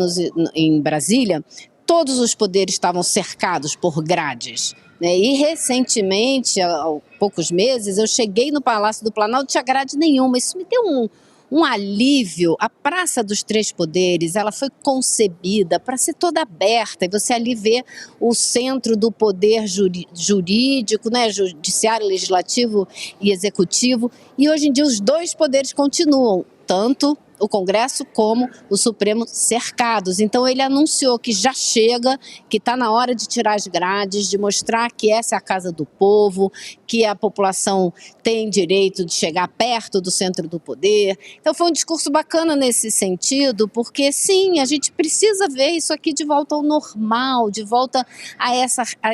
em Brasília, todos os poderes estavam cercados por grades. E recentemente, há poucos meses, eu cheguei no Palácio do Planalto, não tinha grade nenhuma. Isso me deu um alívio. A Praça dos Três Poderes, ela foi concebida para ser toda aberta. E você ali vê o centro do poder jurídico, né, judiciário, legislativo e executivo. E hoje em dia os dois poderes continuam, tanto o Congresso como o Supremo cercados. Então ele anunciou que já chega, que está na hora de tirar as grades, de mostrar que essa é a casa do povo, que a população tem direito de chegar perto do centro do poder. Então foi um discurso bacana nesse sentido, porque sim, a gente precisa ver isso aqui de volta ao normal, de volta a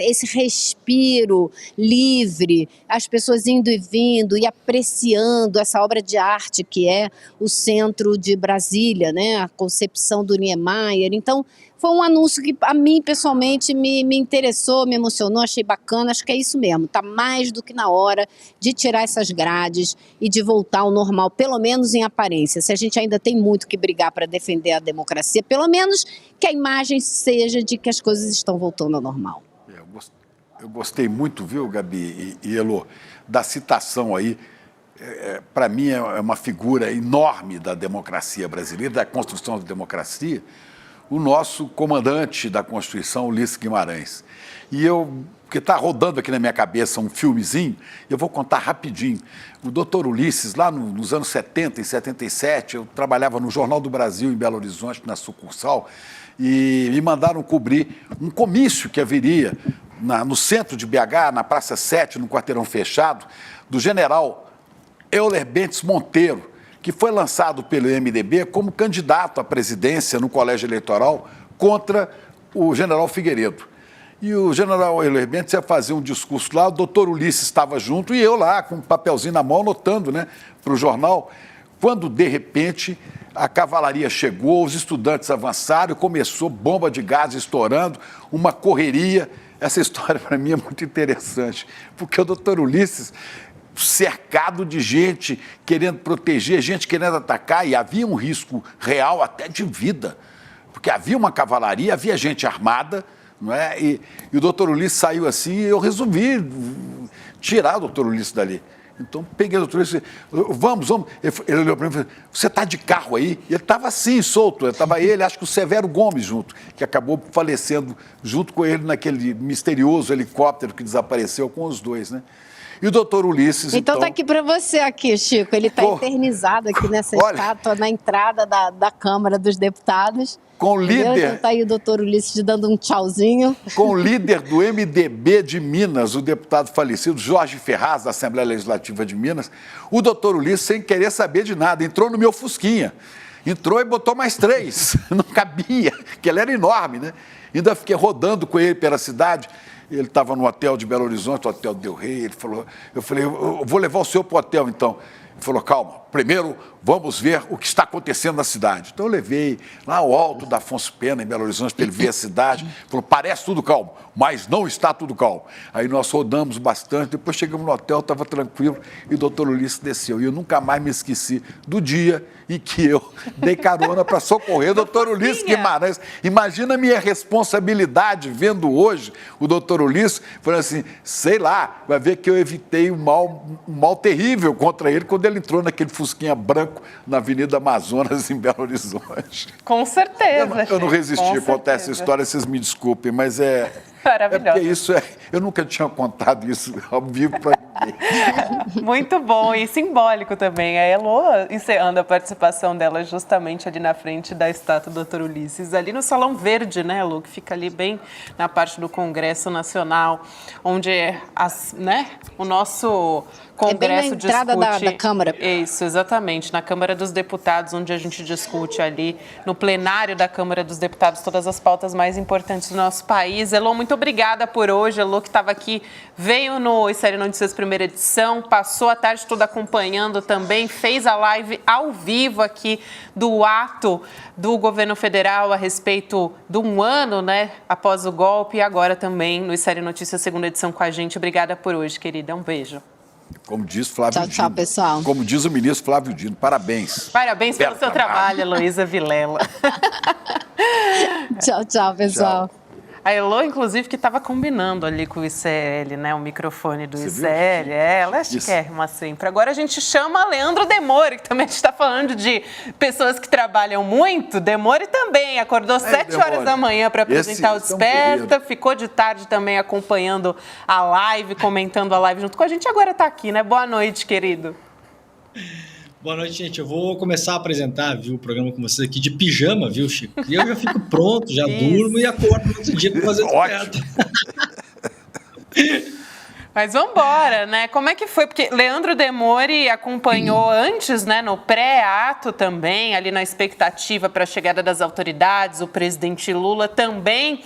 esse respiro livre, as pessoas indo e vindo e apreciando essa obra de arte que é o centro de Brasília, né? A concepção do Niemeyer. Então, foi um anúncio que a mim, pessoalmente, me interessou, me emocionou, achei bacana, acho que é isso mesmo. Está mais do que na hora de tirar essas grades e de voltar ao normal, pelo menos em aparência. Se a gente ainda tem muito que brigar para defender a democracia, pelo menos que a imagem seja de que as coisas estão voltando ao normal. Eu gostei. Eu gostei muito, viu, Gabi e Elô, da citação aí. Para mim é uma figura enorme da democracia brasileira, da construção da democracia, o nosso comandante da Constituição, Ulisses Guimarães. Porque está rodando aqui na minha cabeça um filmezinho, eu vou contar rapidinho. O doutor Ulisses, lá nos anos 70 e 77, eu trabalhava no Jornal do Brasil, em Belo Horizonte, na sucursal, e me mandaram cobrir um comício que haveria no centro de BH, na Praça 7, no quarteirão fechado, do general Euler Bentes Monteiro, que foi lançado pelo MDB como candidato à presidência no colégio eleitoral contra o general Figueiredo. E o general Euler Bentes ia fazer um discurso lá, o doutor Ulisses estava junto e eu lá com um papelzinho na mão anotando, né, para o jornal, quando de repente a cavalaria chegou, os estudantes avançaram, começou bomba de gás estourando, uma correria. Essa história para mim é muito interessante, porque o doutor Ulisses, cercado de gente querendo proteger, gente querendo atacar, e havia um risco real até de vida, porque havia uma cavalaria, havia gente armada, não é? E o doutor Ulisses saiu assim e eu resolvi tirar o doutor Ulisses dali. Então, peguei o doutor Ulisses, vamos. Ele olhou para mim e falou, você está de carro aí? E ele estava assim, solto, estava ele, acho que o Severo Gomes junto, que acabou falecendo junto com ele naquele misterioso helicóptero que desapareceu com os dois, né? E o doutor Ulisses, então tá aqui para você aqui, Chico, ele está eternizado aqui nessa estátua na entrada da Câmara dos Deputados. Com o líder... Está aí o doutor Ulisses dando um tchauzinho. Com o líder do MDB de Minas, o deputado falecido Jorge Ferraz, da Assembleia Legislativa de Minas, o doutor Ulisses, sem querer saber de nada, entrou no meu Fusquinha. Entrou e botou mais 3. Não cabia, que ele era enorme, né? Ainda fiquei rodando com ele pela cidade. Ele estava no hotel de Belo Horizonte, o Hotel Del Rey. Eu falei, eu vou levar o senhor para o hotel, então. Ele falou, calma, primeiro vamos ver o que está acontecendo na cidade. Então eu levei lá ao alto da Afonso Pena, em Belo Horizonte, para ele ver a cidade. Ele falou, parece tudo calmo, mas não está tudo calmo. Aí nós rodamos bastante, depois chegamos no hotel, estava tranquilo, e o doutor Ulisses desceu. E eu nunca mais me esqueci do dia em que eu dei carona para socorrer o doutor Ulisses Guimarães. Imagina a minha responsabilidade vendo hoje o doutor Ulisses, falando assim, sei lá, vai ver que eu evitei um mal terrível contra ele quando ele entrou naquele Fusquinha branco na Avenida Amazonas, em Belo Horizonte. Com certeza. Eu não resisti a contar essa história, vocês me desculpem, mas maravilhoso. Porque isso eu nunca tinha contado isso ao vivo para ninguém. Muito bom e simbólico também. A Elô encerrando a participação dela justamente ali na frente da estátua do Dr. Ulisses, ali no Salão Verde, né, Elô, que fica ali bem na parte do Congresso Nacional, onde o nosso Congresso discute... É bem na entrada da Câmara. Isso, exatamente, na Câmara dos Deputados, onde a gente discute ali no plenário da Câmara dos Deputados todas as pautas mais importantes do nosso país. Elô, muito obrigada por hoje. Elô, que estava aqui, veio no Série Notícias primeira edição, passou a tarde toda acompanhando também, fez a live ao vivo aqui do ato do governo federal a respeito de um ano, né, após o golpe, e agora também no Série Notícias segunda edição com a gente. Obrigada por hoje, querida. Um beijo. Como diz Flávio Dino. Tchau, pessoal. Como diz o ministro Flávio Dino, parabéns. Parabéns pelo seu trabalho, Heloísa Vilela. Tchau, pessoal. Tchau. A Elô, inclusive, que estava combinando ali com o ICL, né? O microfone do ICL. Ela é chiquérrima sempre. Agora a gente chama Leandro Demore, que também a gente está falando de pessoas que trabalham muito. Demore também acordou 7 horas da manhã para apresentar o Desperta. Ficou de tarde também acompanhando a live, comentando a live junto com a gente. Agora está aqui, né? Boa noite, querido. Boa noite, gente. Eu vou começar a apresentar, o programa com vocês aqui de pijama, viu, Chico? E eu já fico pronto, já durmo e acordo no outro dia para fazer Desperta. Mas vamos embora, né? Como é que foi? Porque Leandro Demore acompanhou antes, né, no pré-ato também, ali na expectativa para a chegada das autoridades, o presidente Lula também,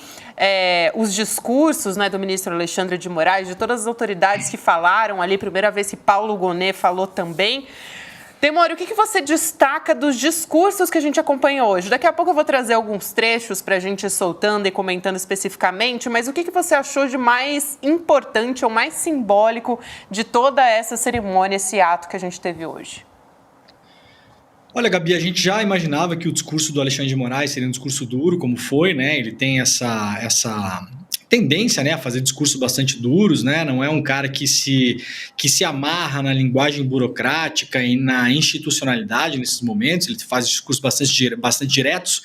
os discursos, né, do ministro Alexandre de Moraes, de todas as autoridades que falaram ali, primeira vez que Paulo Gonet falou também. Demore, o que você destaca dos discursos que a gente acompanhou hoje? Daqui a pouco eu vou trazer alguns trechos para a gente ir soltando e comentando especificamente, mas o que você achou de mais importante ou mais simbólico de toda essa cerimônia, esse ato que a gente teve hoje? Olha, Gabi, a gente já imaginava que o discurso do Alexandre de Moraes seria um discurso duro, como foi, né? Ele tem essa tendência, né, a fazer discursos bastante duros, né? Não é um cara que se amarra na linguagem burocrática e na institucionalidade nesses momentos. Ele faz discursos bastante diretos,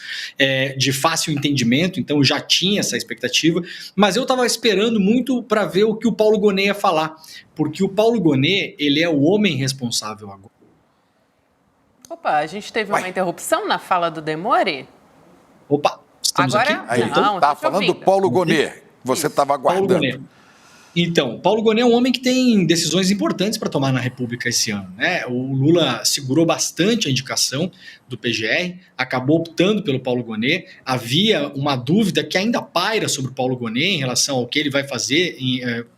de fácil entendimento, então já tinha essa expectativa. Mas eu estava esperando muito para ver o que o Paulo Gonet ia falar, porque o Paulo Gonet, ele é o homem responsável agora. Opa, a gente teve uma interrupção na fala do Demore? Opa, estamos agora, aqui? Aí, então, tá falando do Paulo Gonet. Você estava aguardando. Então, Paulo Gonet é um homem que tem decisões importantes para tomar na República esse ano, né? O Lula segurou bastante a indicação do PGR, acabou optando pelo Paulo Gonet. Havia uma dúvida que ainda paira sobre o Paulo Gonet em relação ao que ele vai fazer,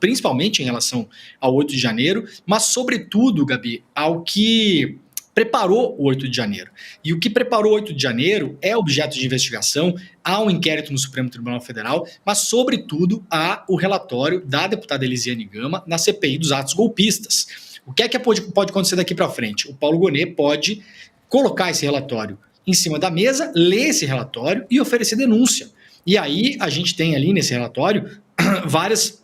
principalmente em relação ao 8 de janeiro, mas sobretudo, Gabi, ao que preparou o 8 de janeiro. E o que preparou o 8 de janeiro é objeto de investigação, há um inquérito no Supremo Tribunal Federal, mas, sobretudo, há o relatório da deputada Elisiane Gama na CPI dos atos golpistas. O que é que pode acontecer daqui para frente? O Paulo Gonet pode colocar esse relatório em cima da mesa, ler esse relatório e oferecer denúncia. E aí a gente tem ali nesse relatório várias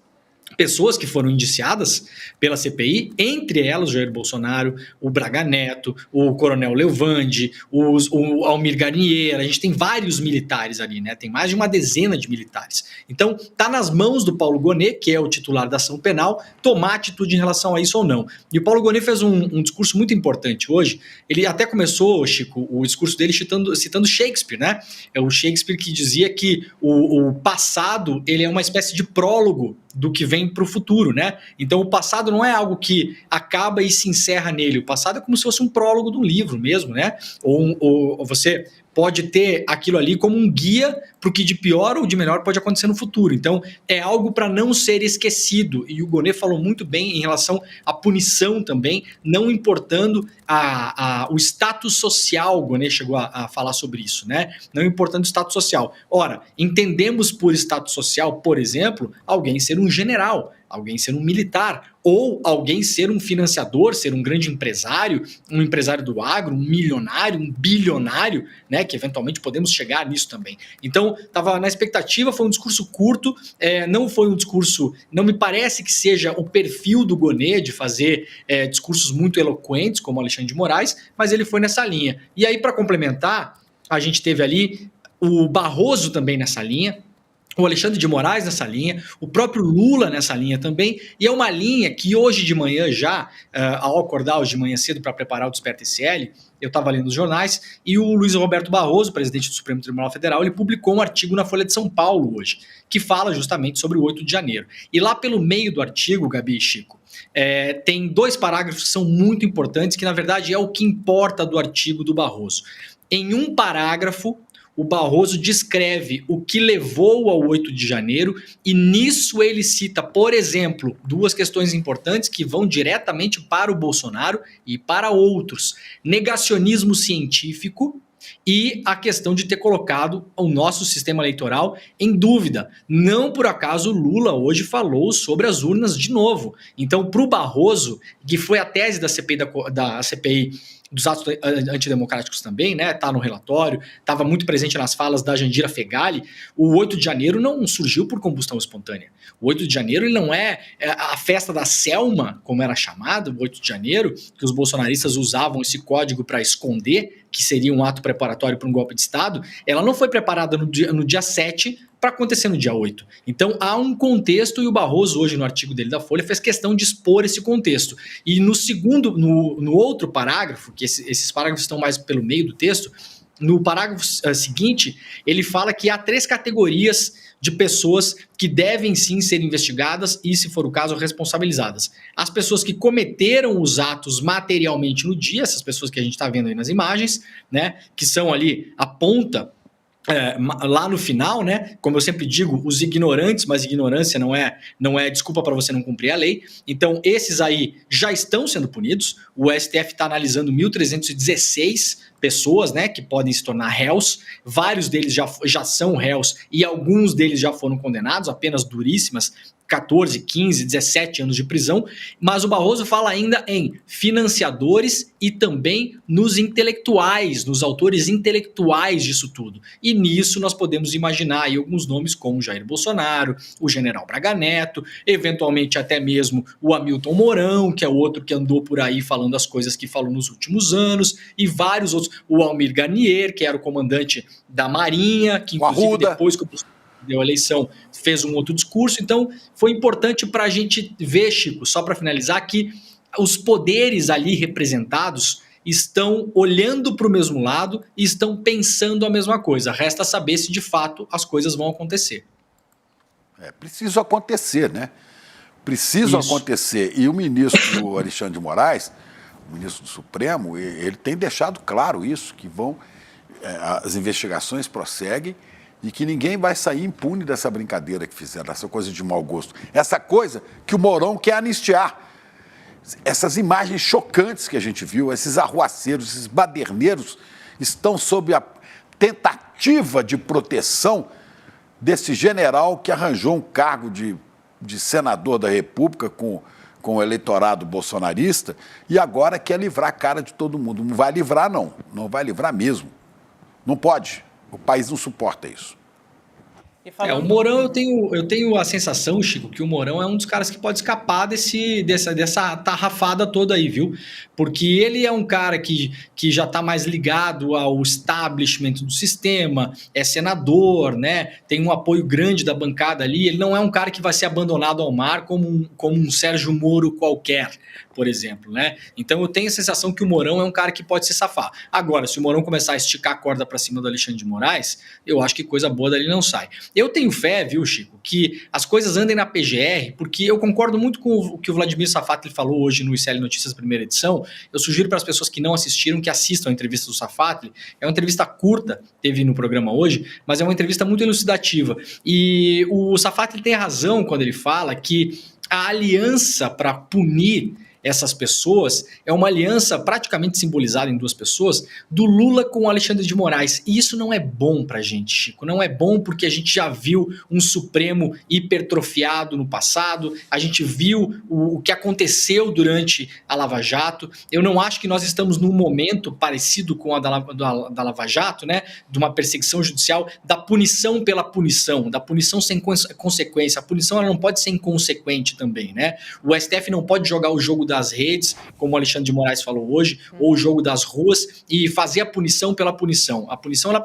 pessoas que foram indiciadas pela CPI, entre elas o Jair Bolsonaro, o Braga Neto, o Coronel Levande, o Almir Garnier. A gente tem vários militares ali, né? Tem mais de uma dezena de militares. Então, tá nas mãos do Paulo Gonet, que é o titular da ação penal, tomar atitude em relação a isso ou não. E o Paulo Gonet fez um discurso muito importante hoje. Ele até começou, Chico, o discurso dele citando Shakespeare, né? É o Shakespeare que dizia que o passado, ele é uma espécie de prólogo do que vem para o futuro, né? Então o passado não é algo que acaba e se encerra nele. O passado é como se fosse um prólogo de um livro mesmo, né? Ou você pode ter aquilo ali como um guia para o que de pior ou de melhor pode acontecer no futuro. Então, é algo para não ser esquecido. E o Gonet falou muito bem em relação à punição também, não importando o status social. O Gonet chegou a falar sobre isso, né? Não importando o status social. Ora, entendemos por status social, por exemplo, alguém ser um general, alguém ser um militar, ou alguém ser um financiador, ser um grande empresário, um empresário do agro, um milionário, um bilionário, né, que eventualmente podemos chegar nisso também. Então, estava na expectativa, foi um discurso curto, não foi um discurso, não me parece que seja o perfil do Gonet de fazer discursos muito eloquentes, como Alexandre de Moraes, mas ele foi nessa linha. E aí, para complementar, a gente teve ali o Barroso também nessa linha, o Alexandre de Moraes nessa linha, o próprio Lula nessa linha também, e é uma linha que hoje de manhã já, ao acordar hoje de manhã cedo para preparar o Desperta ICL, eu estava lendo os jornais, e o Luiz Roberto Barroso, presidente do Supremo Tribunal Federal, ele publicou um artigo na Folha de São Paulo hoje, que fala justamente sobre o 8 de janeiro. E lá pelo meio do artigo, Gabi e Chico, tem 2 parágrafos que são muito importantes, que na verdade é o que importa do artigo do Barroso. Em um parágrafo, o Barroso descreve o que levou ao 8 de janeiro e nisso ele cita, por exemplo, 2 questões importantes que vão diretamente para o Bolsonaro e para outros. Negacionismo científico e a questão de ter colocado o nosso sistema eleitoral em dúvida. Não por acaso o Lula hoje falou sobre as urnas de novo. Então, para o Barroso, que foi a tese da CPI dos atos antidemocráticos também, né? Tá no relatório, estava muito presente nas falas da Jandira Fegali. O 8 de janeiro não surgiu por combustão espontânea. O 8 de janeiro ele não é a festa da Selma, como era chamado, o 8 de janeiro, que os bolsonaristas usavam esse código para esconder que seria um ato preparatório para um golpe de Estado. Ela não foi preparada no dia 7 para acontecer no dia 8. Então há um contexto e o Barroso hoje no artigo dele da Folha fez questão de expor esse contexto. E no outro parágrafo, que esses parágrafos estão mais pelo meio do texto, no parágrafo seguinte, ele fala que há 3 categorias de pessoas que devem sim ser investigadas e, se for o caso, responsabilizadas. As pessoas que cometeram os atos materialmente no dia, essas pessoas que a gente está vendo aí nas imagens, né, que são ali a ponta, lá no final, né? Como eu sempre digo, os ignorantes, mas ignorância não é desculpa para você não cumprir a lei. Então, esses aí já estão sendo punidos. O STF está analisando 1.316 pessoas, né, que podem se tornar réus. Vários deles já são réus e alguns deles já foram condenados, apenas duríssimas, 14, 15, 17 anos de prisão, mas o Barroso fala ainda em financiadores e também nos intelectuais, nos autores intelectuais disso tudo. E nisso nós podemos imaginar aí alguns nomes como Jair Bolsonaro, o general Braga Neto, eventualmente até mesmo o Hamilton Mourão, que é o outro que andou por aí falando as coisas que falou nos últimos anos, e vários outros, o Almir Garnier, que era o comandante da Marinha, que inclusive depois que deu a eleição, fez um outro discurso. Então, foi importante para a gente ver, Chico, só para finalizar, que os poderes ali representados estão olhando para o mesmo lado e estão pensando a mesma coisa. Resta saber se, de fato, as coisas vão acontecer. Preciso acontecer, né? Preciso acontecer. E o ministro Alexandre de Moraes, o ministro do Supremo, ele tem deixado claro isso, que as investigações prosseguem e que ninguém vai sair impune dessa brincadeira que fizeram, essa coisa de mau gosto. Essa coisa que o Mourão quer anistiar. Essas imagens chocantes que a gente viu, esses arruaceiros, esses baderneiros, estão sob a tentativa de proteção desse general que arranjou um cargo de senador da República com o eleitorado bolsonarista e agora quer livrar a cara de todo mundo. Não vai livrar, não. Não vai livrar mesmo. Não pode. O país não suporta isso. O Mourão, eu tenho a sensação, Chico, que o Mourão é um dos caras que pode escapar dessa tarrafada toda aí, viu? Porque ele é um cara que já está mais ligado ao establishment do sistema, é senador, né? Tem um apoio grande da bancada ali. Ele não é um cara que vai ser abandonado ao mar como um Sérgio Moro qualquer, por exemplo, né? Então eu tenho a sensação que o Mourão é um cara que pode se safar. Agora, se o Mourão começar a esticar a corda para cima do Alexandre de Moraes, eu acho que coisa boa dali não sai. Eu tenho fé, viu, Chico, que as coisas andem na PGR, porque eu concordo muito com o que o Vladimir Safatli falou hoje no ICL Notícias primeira edição. Eu sugiro para as pessoas que não assistiram que assistam a entrevista do Safatli. É uma entrevista curta, teve no programa hoje, mas é uma entrevista muito elucidativa. E o Safatli tem razão quando ele fala que a aliança para punir essas pessoas é uma aliança praticamente simbolizada em duas pessoas do Lula com o Alexandre de Moraes. E isso não é bom pra gente, Chico. Não é bom porque a gente já viu um Supremo hipertrofiado no passado, a gente viu o que aconteceu durante a Lava Jato. Eu não acho que nós estamos num momento parecido com a da Lava Jato, né? De uma perseguição judicial, da punição pela punição, da punição sem consequência. A punição ela não pode ser inconsequente também, né? O STF não pode jogar o jogo das redes, como o Alexandre de Moraes falou hoje, ou o jogo das ruas, e fazer a punição pela punição. A punição ela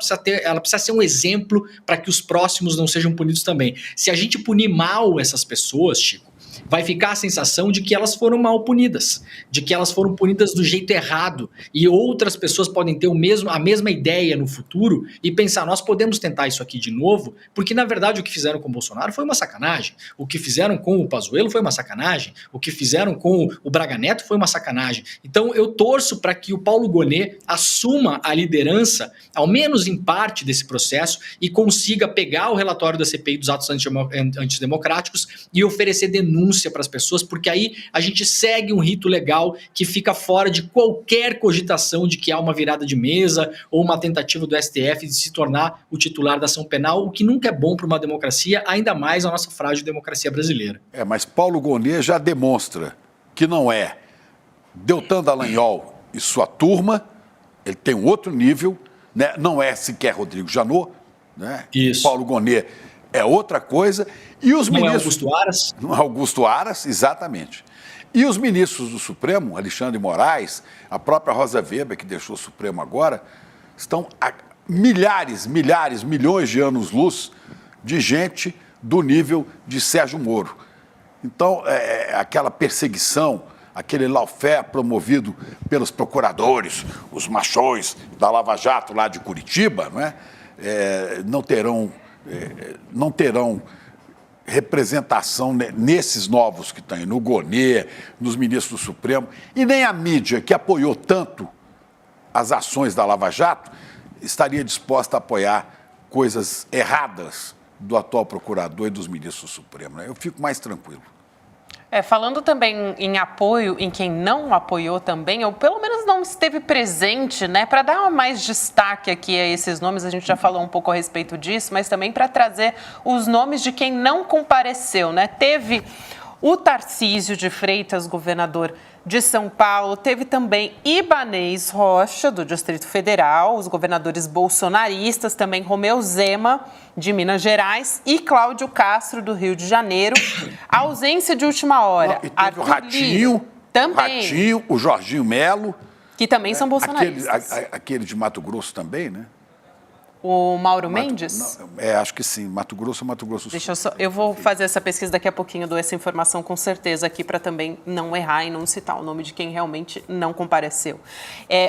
precisa ser um exemplo para que os próximos não sejam punidos também. Se a gente punir mal essas pessoas, Chico, vai ficar a sensação de que elas foram mal punidas, de que elas foram punidas do jeito errado, e outras pessoas podem ter a mesma ideia no futuro e pensar, nós podemos tentar isso aqui de novo, porque na verdade o que fizeram com o Bolsonaro foi uma sacanagem, o que fizeram com o Pazuello foi uma sacanagem, o que fizeram com o Braga Neto foi uma sacanagem. Então eu torço para que o Paulo Gonet assuma a liderança, ao menos em parte desse processo, e consiga pegar o relatório da CPI dos atos antidemocráticos e oferecer denúncia para as pessoas, porque aí a gente segue um rito legal que fica fora de qualquer cogitação de que há uma virada de mesa ou uma tentativa do STF de se tornar o titular da ação penal, o que nunca é bom para uma democracia, ainda mais a nossa frágil democracia brasileira. Mas Paulo Gonet já demonstra que não é Deltan Dallagnol e sua turma, ele tem um outro nível, né? Não é sequer Rodrigo Janot, né? Isso. Paulo Gonet é outra coisa. E os não ministros... é Augusto Aras? Não é Augusto Aras, exatamente. E os ministros do Supremo, Alexandre de Moraes, a própria Rosa Weber, que deixou o Supremo agora, estão a milhares, milhões de anos-luz de gente do nível de Sérgio Moro. Então, aquela perseguição, aquele lawfare promovido pelos procuradores, os machões da Lava Jato lá de Curitiba, não é? Não terão representação nesses novos que estão aí, no Gonet, nos ministros do Supremo, e nem a mídia, que apoiou tanto as ações da Lava Jato, estaria disposta a apoiar coisas erradas do atual procurador e dos ministros do Supremo, né? Eu fico mais tranquilo. Falando também em apoio, em quem não apoiou também, ou pelo menos não esteve presente, né, para dar mais destaque aqui a esses nomes, a gente já falou um pouco a respeito disso, mas também para trazer os nomes de quem não compareceu, né? Teve o Tarcísio de Freitas, governador de São Paulo, teve também Ibanez Rocha, do Distrito Federal, os governadores bolsonaristas, também Romeu Zema, de Minas Gerais, e Cláudio Castro, do Rio de Janeiro. A ausência de última hora. E teve o Ratinho, também. Ratinho, o Jorginho Melo. Que também são bolsonaristas. Aquele de Mato Grosso também, né? O Mauro Mendes? Acho que sim. Mato Grosso Deixa eu vou fazer essa pesquisa daqui a pouquinho, dou essa informação com certeza aqui para também não errar e não citar o nome de quem realmente não compareceu.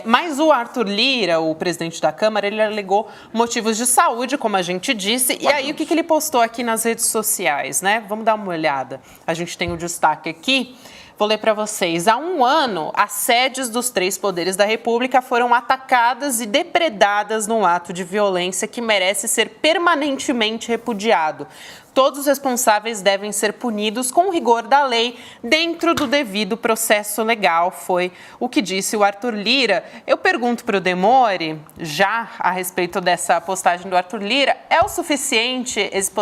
Mas o Arthur Lira, o presidente da Câmara, ele alegou motivos de saúde, como a gente disse, e aí o que ele postou aqui nas redes sociais, né? Vamos dar uma olhada. A gente tem o destaque aqui. Vou ler para vocês. Há 1 ano, as sedes dos 3 poderes da República foram atacadas e depredadas num ato de violência que merece ser permanentemente repudiado. Todos os responsáveis devem ser punidos com rigor da lei dentro do devido processo legal, foi o que disse o Arthur Lira. Eu pergunto para o Demori, já a respeito dessa postagem do Arthur Lira, é o suficiente esse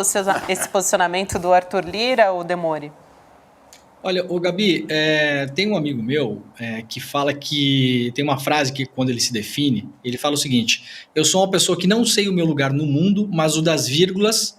posicionamento do Arthur Lira, ou Demori? Olha, Gabi, tem um amigo meu que fala que tem uma frase que quando ele se define, ele fala o seguinte: eu sou uma pessoa que não sei o meu lugar no mundo, mas o das vírgulas,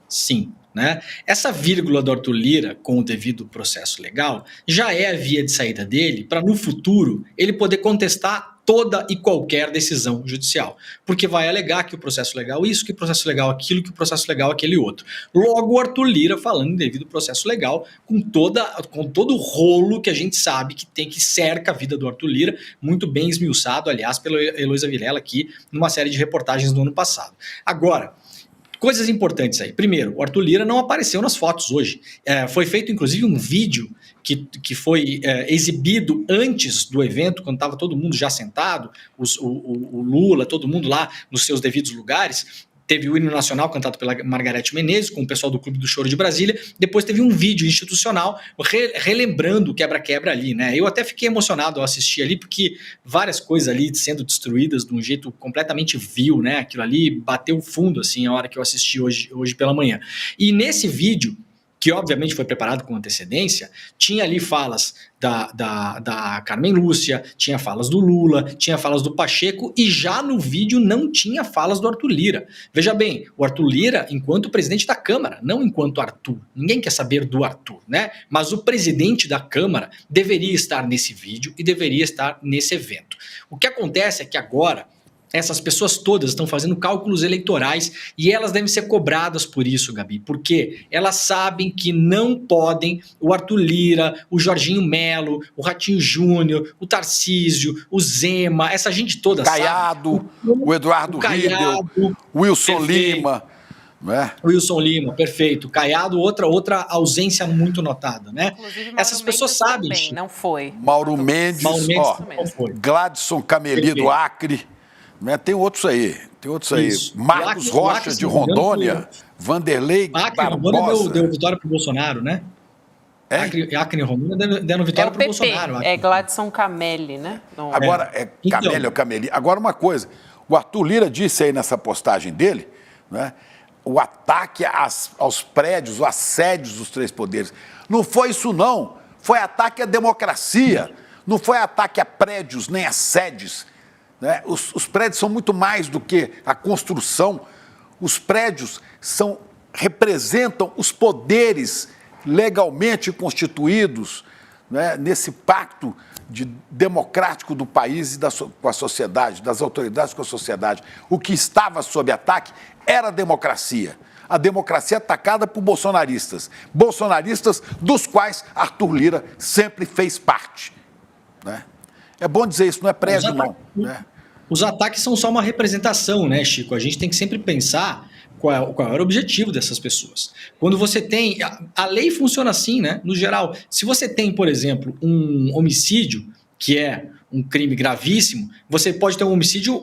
sim. Né? Essa vírgula do Arthur Lira, com o devido processo legal, já é a via de saída dele para, no futuro, ele poder contestar toda e qualquer decisão judicial. Porque vai alegar que o processo legal isso, que o processo legal aquilo, que o processo legal aquele outro. Logo, o Arthur Lira falando em devido processo legal, com todo o rolo que a gente sabe que cerca a vida do Arthur Lira, muito bem esmiuçado, aliás, pela Heloísa Vilela aqui, numa série de reportagens do ano passado. Agora, coisas importantes aí. Primeiro, o Arthur Lira não apareceu nas fotos hoje. Foi feito, inclusive, um vídeo que foi exibido antes do evento, quando estava todo mundo já sentado, o Lula, todo mundo lá nos seus devidos lugares. Teve o hino nacional cantado pela Margarete Menezes, com o pessoal do Clube do Choro de Brasília. Depois teve um vídeo institucional relembrando o quebra-quebra ali, né? Eu até fiquei emocionado ao assistir ali, porque várias coisas ali sendo destruídas de um jeito completamente vil, né? Aquilo ali bateu fundo, assim, a hora que eu assisti hoje pela manhã. E nesse vídeo, que obviamente foi preparado com antecedência, tinha ali falas da Carmen Lúcia, tinha falas do Lula, tinha falas do Pacheco, e já no vídeo não tinha falas do Arthur Lira. Veja bem, o Arthur Lira enquanto presidente da Câmara, não enquanto Arthur. Ninguém quer saber do Arthur, né? Mas o presidente da Câmara deveria estar nesse vídeo e deveria estar nesse evento. O que acontece é que agora essas pessoas todas estão fazendo cálculos eleitorais e elas devem ser cobradas por isso, Gabi, porque elas sabem que não podem o Arthur Lira, o Jorginho Melo, o Ratinho Júnior, o Tarcísio, o Zema, essa gente toda, Caiado, o Eduardo Riedel, o Wilson Lima. Né? Wilson Lima, perfeito. Caiado, outra ausência muito notada, né? Essas pessoas sabem disso. Não foi. Mauro Mendes não foi. Gladson Cameli do Acre. Né? Tem outros aí. Isso. Marcos Rocha de Rondônia, Vanderlei Barbosa. Rondônia deu vitória para o Bolsonaro, né? Acre e Rondônia deram vitória para o Bolsonaro. É Gladson Cameli, né? Agora, Cameli ou Cameli. Agora, uma coisa. O Arthur Lira disse aí nessa postagem dele, né, o ataque aos prédios, os assédios dos 3 poderes. Não foi isso, não. Foi ataque à democracia. Não foi ataque a prédios nem a sedes. Né? Os prédios são muito mais do que a construção. Os prédios representam os poderes legalmente constituídos, né, nesse pacto democrático do país e com a sociedade, das autoridades com a sociedade. O que estava sob ataque era a democracia. A democracia atacada por bolsonaristas. Bolsonaristas dos quais Arthur Lira sempre fez parte. Né? É bom dizer isso, não é prédio, não. Né? Os ataques são só uma representação, né, Chico? A gente tem que sempre pensar qual era o objetivo dessas pessoas. Quando você tem... A lei funciona assim, né? No geral, se você tem, por exemplo, um homicídio, que é um crime gravíssimo, você pode ter um homicídio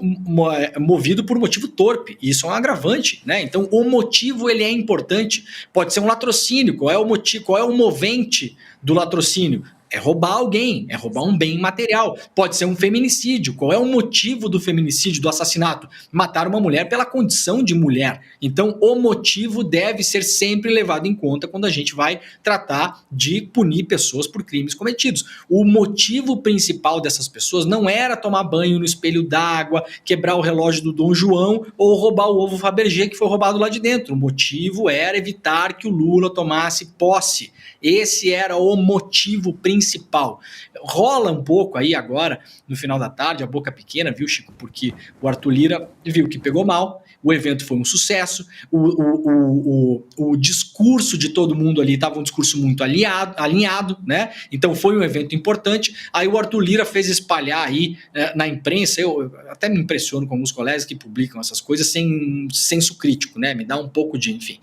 movido por motivo torpe. Isso é um agravante, né? Então, o motivo ele é importante. Pode ser um latrocínio. Qual é o motivo? Qual é o movente do latrocínio? É roubar alguém, é roubar um bem material. Pode ser um feminicídio. Qual é o motivo do feminicídio, do assassinato? Matar uma mulher pela condição de mulher. Então, o motivo deve ser sempre levado em conta quando a gente vai tratar de punir pessoas por crimes cometidos. O motivo principal dessas pessoas não era tomar banho no espelho d'água, quebrar o relógio do Dom João ou roubar o ovo Fabergé que foi roubado lá de dentro. O motivo era evitar que o Lula tomasse posse. Esse era o motivo principal. Rola um pouco aí agora, no final da tarde, a boca pequena, viu, Chico? Porque o Arthur Lira viu que pegou mal, o evento foi um sucesso, o discurso de todo mundo ali estava um discurso muito alinhado, né? Então foi um evento importante. Aí o Arthur Lira fez espalhar aí na imprensa, eu até me impressiono com alguns colegas que publicam essas coisas sem senso crítico, né? Me dá um pouco de, enfim.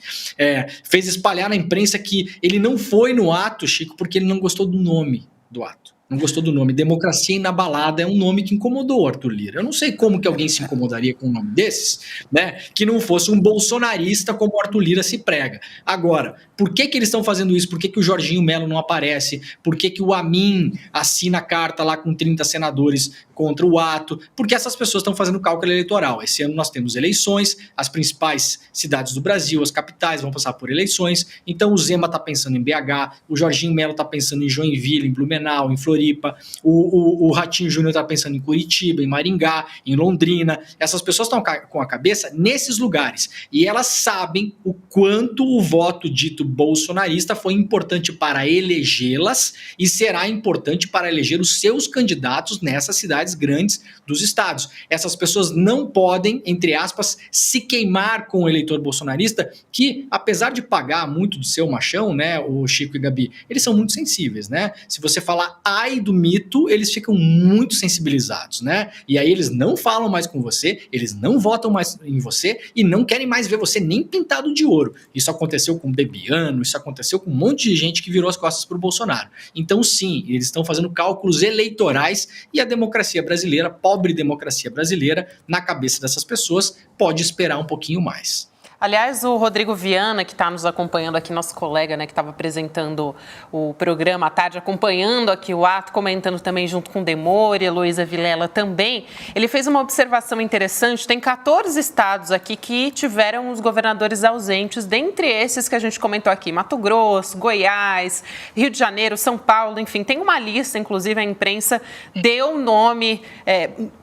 Fez espalhar na imprensa que ele não foi no ato, Chico, porque ele não gostou do nome do ato. Não gostou do nome. Democracia Inabalada é um nome que incomodou o Arthur Lira. Eu não sei como que alguém se incomodaria com um nome desses, né? Que não fosse um bolsonarista como o Arthur Lira se prega. Agora, por que eles estão fazendo isso? Por que o Jorginho Melo não aparece? Por que o Amin assina a carta lá com 30 senadores contra o ato? Porque essas pessoas estão fazendo cálculo eleitoral. Esse ano nós temos eleições, as principais cidades do Brasil, as capitais vão passar por eleições, então o Zema está pensando em BH, o Jorginho Melo está pensando em Joinville, em Blumenau, em Floripa, o Ratinho Júnior está pensando em Curitiba, em Maringá, em Londrina. Essas pessoas estão com a cabeça nesses lugares e elas sabem o quanto o voto dito bolsonarista foi importante para elegê-las e será importante para eleger os seus candidatos nessas cidades grandes dos estados. Essas pessoas não podem, entre aspas, se queimar com o eleitor bolsonarista que, apesar de pagar muito de seu machão, né, o Chico e Gabi, eles são muito sensíveis, né? Se você falar ai do mito, eles ficam muito sensibilizados, né? E aí eles não falam mais com você, eles não votam mais em você e não querem mais ver você nem pintado de ouro. Isso aconteceu com o Bebiano, isso aconteceu com um monte de gente que virou as costas para o Bolsonaro. Então sim, eles estão fazendo cálculos eleitorais e a democracia brasileira, pobre democracia brasileira, na cabeça dessas pessoas, pode esperar um pouquinho mais. Aliás, o Rodrigo Viana, que está nos acompanhando aqui, nosso colega, né, que estava apresentando o programa à tarde, acompanhando aqui o ato, comentando também junto com Demore, Heloísa Vilela também, ele fez uma observação interessante. Tem 14 estados aqui que tiveram os governadores ausentes, dentre esses que a gente comentou aqui, Mato Grosso, Goiás, Rio de Janeiro, São Paulo, enfim, tem uma lista, inclusive a imprensa deu nome...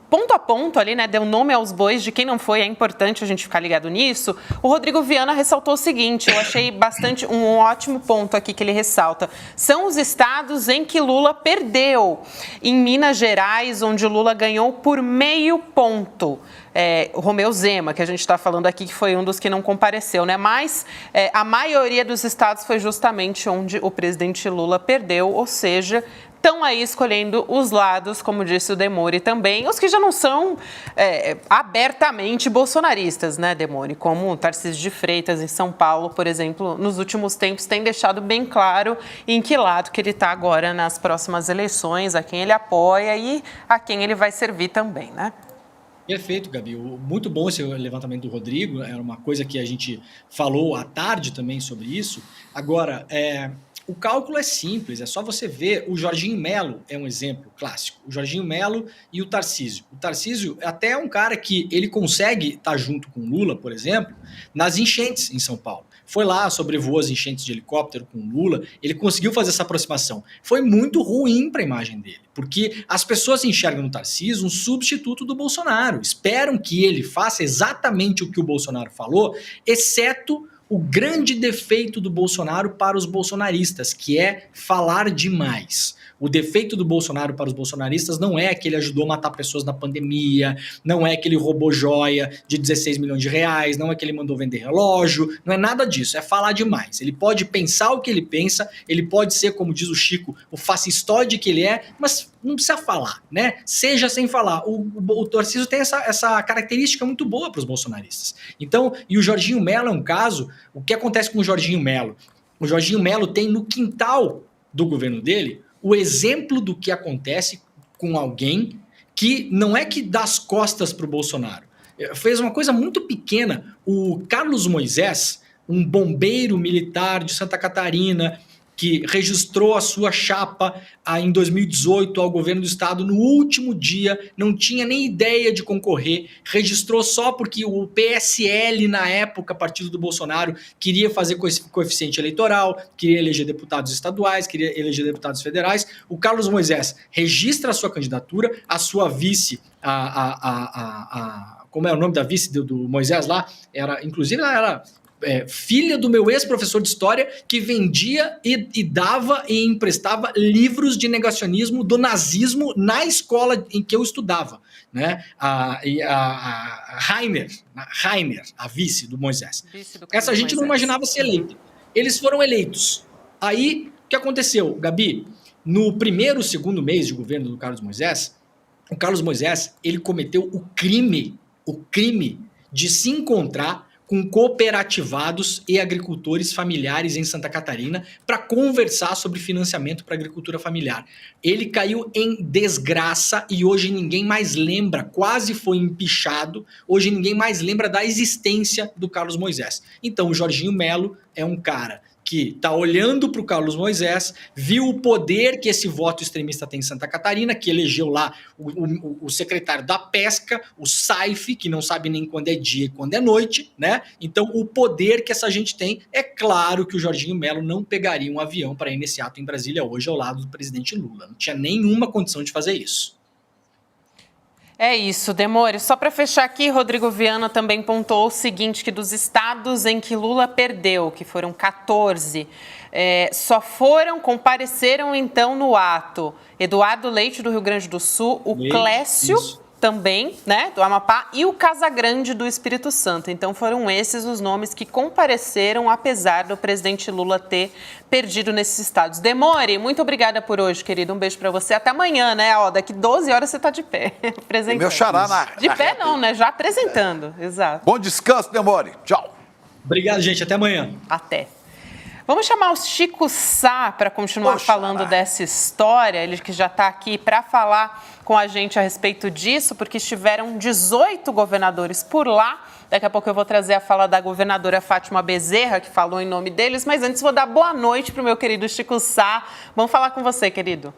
ponto a ponto ali, né, deu nome aos bois de quem não foi, é importante a gente ficar ligado nisso. O Rodrigo Viana ressaltou o seguinte, eu achei um ótimo ponto aqui que ele ressalta. São os estados em que Lula perdeu. Em Minas Gerais, onde Lula ganhou por meio ponto. O Romeu Zema, que a gente está falando aqui, que foi um dos que não compareceu, né? Mas a maioria dos estados foi justamente onde o presidente Lula perdeu, ou seja... estão aí escolhendo os lados, como disse o Demore também, os que já não são abertamente bolsonaristas, né, Demore? Como o Tarcísio de Freitas em São Paulo, por exemplo, nos últimos tempos tem deixado bem claro em que lado que ele está agora nas próximas eleições, a quem ele apoia e a quem ele vai servir também, né? Perfeito, Gabi. Muito bom esse levantamento do Rodrigo, era uma coisa que a gente falou à tarde também sobre isso. Agora, o cálculo é simples, é só você ver. O Jorginho Melo é um exemplo clássico. O Jorginho Melo e o Tarcísio. O Tarcísio até é um cara que ele consegue estar junto com o Lula, por exemplo, nas enchentes em São Paulo. Foi lá, sobrevoou as enchentes de helicóptero com o Lula, ele conseguiu fazer essa aproximação. Foi muito ruim para a imagem dele, porque as pessoas enxergam no Tarcísio um substituto do Bolsonaro, esperam que ele faça exatamente o que o Bolsonaro falou, exceto o grande defeito do Bolsonaro para os bolsonaristas, que é falar demais. O defeito do Bolsonaro para os bolsonaristas não é que ele ajudou a matar pessoas na pandemia, não é que ele roubou joia de 16 milhões de reais, não é que ele mandou vender relógio, não é nada disso, é falar demais. Ele pode pensar o que ele pensa, ele pode ser, como diz o Chico, o fascistóide que ele é, mas não precisa falar, né? Seja sem falar. O Tarcísio tem essa característica muito boa para os bolsonaristas. Então, e o Jorginho Melo é um caso, o que acontece com o Jorginho Melo? O Jorginho Melo tem no quintal do governo dele o exemplo do que acontece com alguém que não é que dá as costas para o Bolsonaro. Fez uma coisa muito pequena. O Carlos Moisés, um bombeiro militar de Santa Catarina, que registrou a sua chapa em 2018 ao governo do estado no último dia, não tinha nem ideia de concorrer, registrou só porque o PSL, na época, partido do Bolsonaro, queria fazer coeficiente eleitoral, queria eleger deputados estaduais, queria eleger deputados federais. O Carlos Moisés registra a sua candidatura, a sua vice, como é o nome da vice do Moisés lá? Inclusive, ela era filha do meu ex-professor de história, que vendia e dava e emprestava livros de negacionismo do nazismo na escola em que eu estudava, né? A Rainer, a vice do Moisés. Essa gente não imaginava ser eleita. Eles foram eleitos. Aí, o que aconteceu, Gabi? No primeiro, segundo mês de governo do Carlos Moisés, o Carlos Moisés, ele cometeu o crime de se encontrar com cooperativados e agricultores familiares em Santa Catarina para conversar sobre financiamento para a agricultura familiar. Ele caiu em desgraça e hoje ninguém mais lembra, quase foi empichado, hoje ninguém mais lembra da existência do Carlos Moisés. Então o Jorginho Melo é um cara que está olhando para o Carlos Moisés, viu o poder que esse voto extremista tem em Santa Catarina, que elegeu lá o secretário da pesca, o Saif, que não sabe nem quando é dia e quando é noite, né? Então, o poder que essa gente tem, é claro que o Jorginho Melo não pegaria um avião para ir nesse ato em Brasília hoje ao lado do presidente Lula. Não tinha nenhuma condição de fazer isso. É isso, Demore. Só para fechar aqui, Rodrigo Viana também pontuou o seguinte, que dos estados em que Lula perdeu, que foram 14, só compareceram então no ato Eduardo Leite, do Rio Grande do Sul, o Clécio, também, né, do Amapá, e o Casagrande, do Espírito Santo. Então foram esses os nomes que compareceram, apesar do presidente Lula ter perdido nesses estados. Demore, muito obrigada por hoje, querido. Um beijo para você. Até amanhã, né? Daqui 12 horas você tá de pé, apresentando. Meu xará de pé não, né? Já apresentando, exato. Bom descanso, Demore. Tchau. Obrigado, gente. Até amanhã. Até. Vamos chamar o Chico Sá para continuar falando dessa história, ele que já está aqui para falar com a gente a respeito disso, porque estiveram 18 governadores por lá. Daqui a pouco eu vou trazer a fala da governadora Fátima Bezerra, que falou em nome deles, mas antes vou dar boa noite para o meu querido Chico Sá. Vamos falar com você, querido.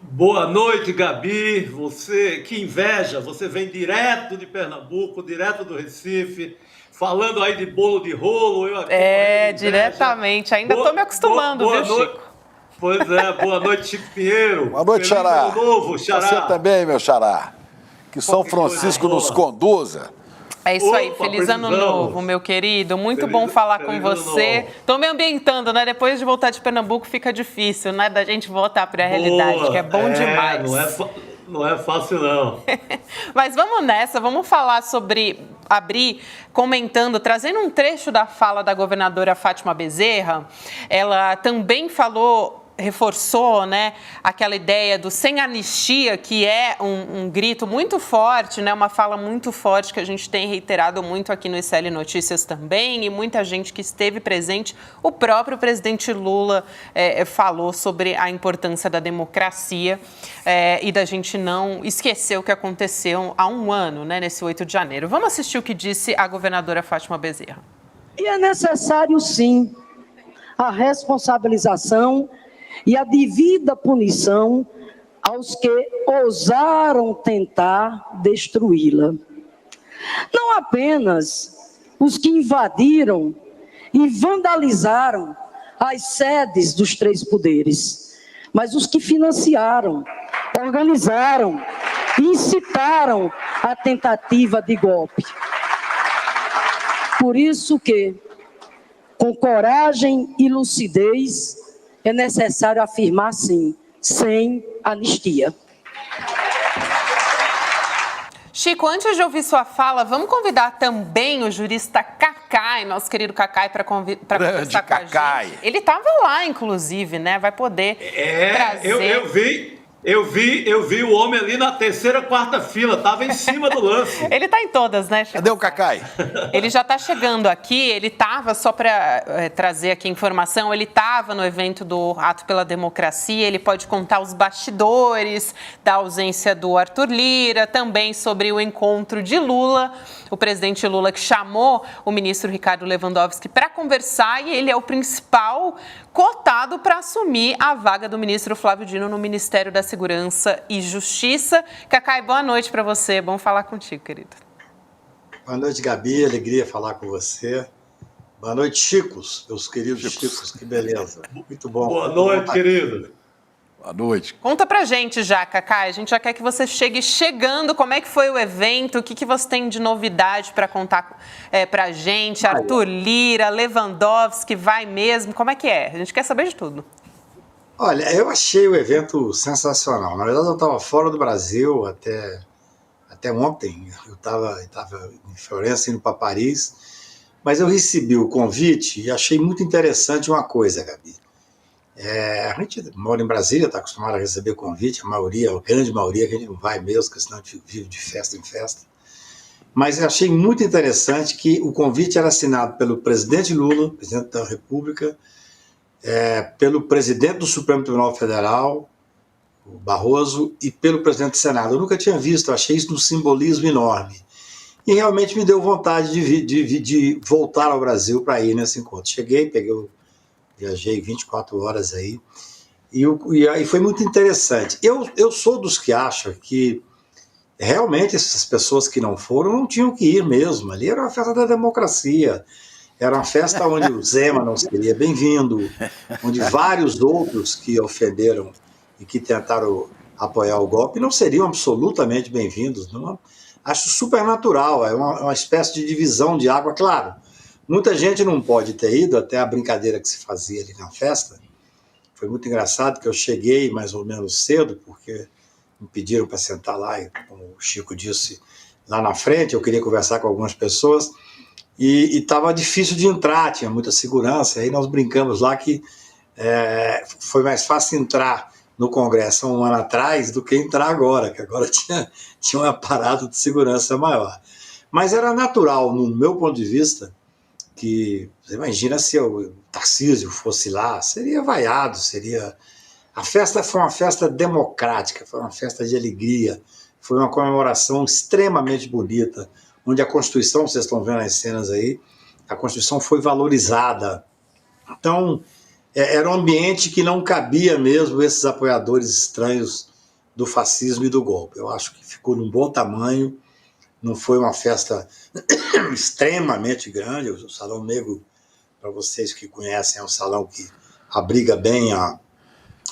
Boa noite, Gabi. Você, que inveja, você vem direto de Pernambuco, direto do Recife, falando aí de bolo de rolo. Diretamente. Ainda estou me acostumando, viu, Chico? Pois é, boa noite, Chico Pinheiro. Boa noite, Feliz Xará. Ano novo, Xará. Você também, meu Xará. Que São Francisco nos conduza. É isso aí, feliz ano novo, meu querido. Muito bom falar com você. Estou me ambientando, né? Depois de voltar de Pernambuco fica difícil, né? Da gente voltar para a realidade, que é bom demais. Não é fácil, não. Mas vamos nessa, vamos falar abrir comentando, trazendo um trecho da fala da governadora Fátima Bezerra. Ela também reforçou, né, aquela ideia do sem anistia, que é um grito muito forte, né, uma fala muito forte que a gente tem reiterado muito aqui no ICL Notícias também, e muita gente que esteve presente, o próprio presidente Lula falou sobre a importância da democracia e da gente não esquecer o que aconteceu há um ano, né, nesse 8 de janeiro. Vamos assistir o que disse a governadora Fátima Bezerra. E é necessário, sim, a responsabilização e a devida punição aos que ousaram tentar destruí-la. Não apenas os que invadiram e vandalizaram as sedes dos três poderes, mas os que financiaram, organizaram e incitaram a tentativa de golpe. Por isso que, com coragem e lucidez, é necessário afirmar, sim, sem anistia. Chico, antes de ouvir sua fala, vamos convidar também o jurista Cacai, nosso querido Cacai, para conversar com a gente. Ele estava lá, inclusive, né? Vai poder trazer... Eu vi o homem ali na terceira, quarta fila, tava em cima do lance. Ele tá em todas, né, Chico? Cadê o Cacai? Ele já está chegando aqui, ele estava, só para trazer aqui informação, ele estava no evento do Ato pela Democracia, ele pode contar os bastidores da ausência do Arthur Lira, também sobre o encontro de Lula, o presidente Lula que chamou o ministro Ricardo Lewandowski para conversar, e ele é o principal cotado para assumir a vaga do ministro Flávio Dino no Ministério da Segurança e Justiça. Cacai, boa noite para você, bom falar contigo, querido. Boa noite, Gabi, alegria falar com você. Boa noite, Chicos, meus queridos Chicos, que beleza. Muito bom. Boa noite, querido. Boa noite. Conta pra gente já, Cacai, a gente já quer que você chegue chegando, como é que foi o evento, o que você tem de novidade para contar pra gente, Arthur Lira, Lewandowski, vai mesmo, como é que é? A gente quer saber de tudo. Olha, eu achei o evento sensacional. Na verdade, eu estava fora do Brasil até ontem. Eu estava em Florença, indo para Paris, mas eu recebi o convite e achei muito interessante uma coisa, Gabi. A gente mora em Brasília, está acostumado a receber convite, a grande maioria, que a gente não vai mesmo, porque senão a gente vive de festa em festa. Mas eu achei muito interessante que o convite era assinado pelo presidente Lula, presidente da República, pelo presidente do Supremo Tribunal Federal, o Barroso, e pelo presidente do Senado. Eu nunca tinha visto, eu achei isso um simbolismo enorme. E realmente me deu vontade de voltar ao Brasil para ir nesse encontro. Cheguei, viajei 24 horas aí, e aí foi muito interessante. Eu sou dos que acham que realmente essas pessoas que não foram não tinham que ir mesmo. Ali era uma festa da democracia. Era uma festa onde o Zema não seria bem-vindo, onde vários outros que ofenderam e que tentaram apoiar o golpe não seriam absolutamente bem-vindos. Acho super natural, é uma espécie de divisão de água, claro. Muita gente não pode ter ido, até a brincadeira que se fazia ali na festa. Foi muito engraçado que eu cheguei mais ou menos cedo, porque me pediram para sentar lá, e, como o Chico disse, lá na frente, eu queria conversar com algumas pessoas, e estava difícil de entrar, tinha muita segurança, aí nós brincamos lá que foi mais fácil entrar no Congresso há um ano atrás do que entrar agora, que agora tinha um aparato de segurança maior. Mas era natural, no meu ponto de vista, que você imagina se o Tarcísio fosse lá, seria vaiado, A festa foi uma festa democrática, foi uma festa de alegria, foi uma comemoração extremamente bonita, onde a Constituição, vocês estão vendo as cenas aí, a Constituição foi valorizada. Então, era um ambiente que não cabia mesmo esses apoiadores estranhos do fascismo e do golpe. Eu acho que ficou num bom tamanho, não foi uma festa extremamente grande. O Salão Negro, para vocês que conhecem, é um salão que abriga bem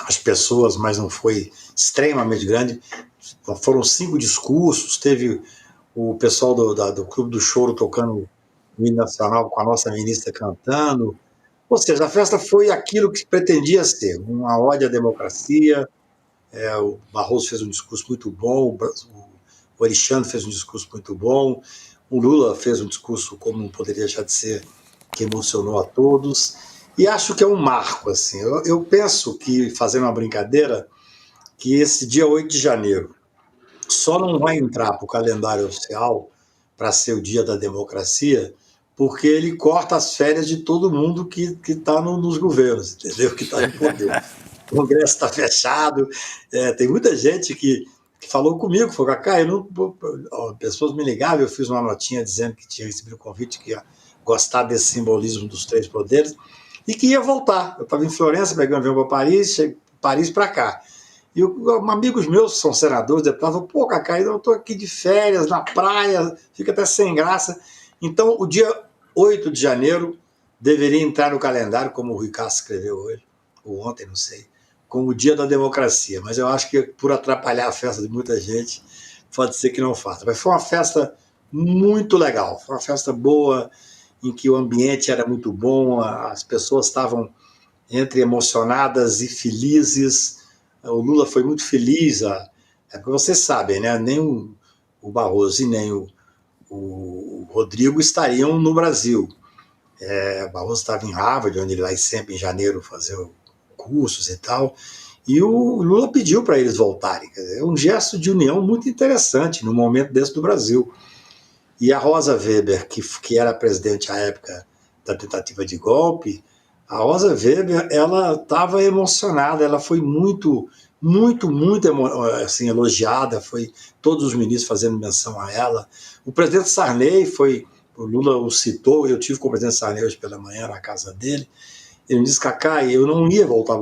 as pessoas, mas não foi extremamente grande. Foram 5 discursos, teve o pessoal do Clube do Choro tocando o hino nacional com a nossa ministra cantando. Ou seja, a festa foi aquilo que pretendia ser, uma ode à democracia. O Barroso fez um discurso muito bom, o Alexandre fez um discurso muito bom, o Lula fez um discurso, como não poderia deixar de ser, que emocionou a todos. E acho que é um marco, assim. Eu penso que, fazendo uma brincadeira, que esse dia 8 de janeiro só não vai entrar para o calendário oficial para ser o dia da democracia, porque ele corta as férias de todo mundo que está nos governos, entendeu? Que está em poder. O Congresso está fechado, tem muita gente que falou comigo, falou, Cacá, pessoas me ligavam, eu fiz uma notinha dizendo que tinha recebido o convite, que ia gostar desse simbolismo dos 3 poderes, e que ia voltar. Eu estava em Florença, peguei um avião para Paris, cheguei de Paris para cá. E amigos meus que são senadores, deputados, falaram, pô, Cacá, eu estou aqui de férias, na praia, fica até sem graça. Então, o dia 8 de janeiro deveria entrar no calendário, como o Rui Castro escreveu hoje, ou ontem, não sei, como o dia da democracia. Mas eu acho que, por atrapalhar a festa de muita gente, pode ser que não faça. Mas foi uma festa muito legal, foi uma festa boa, em que o ambiente era muito bom, as pessoas estavam entre emocionadas e felizes. O Lula foi muito feliz, porque vocês sabem, né? Nem o Barroso e nem o Rodrigo estariam no Brasil. O Barroso estava em Harvard, onde ele vai sempre em janeiro fazer cursos e tal, E o Lula pediu para eles voltarem. Quer dizer, é um gesto de união muito interessante no momento desse do Brasil. E a Rosa Weber, que era presidente à época da tentativa de golpe, a Rosa Weber, ela estava emocionada, ela foi muito assim, elogiada, foi todos os ministros fazendo menção a ela. O presidente Sarney o Lula o citou, eu tive com o presidente Sarney hoje pela manhã na casa dele. Ele me disse: Cacá, eu não ia voltar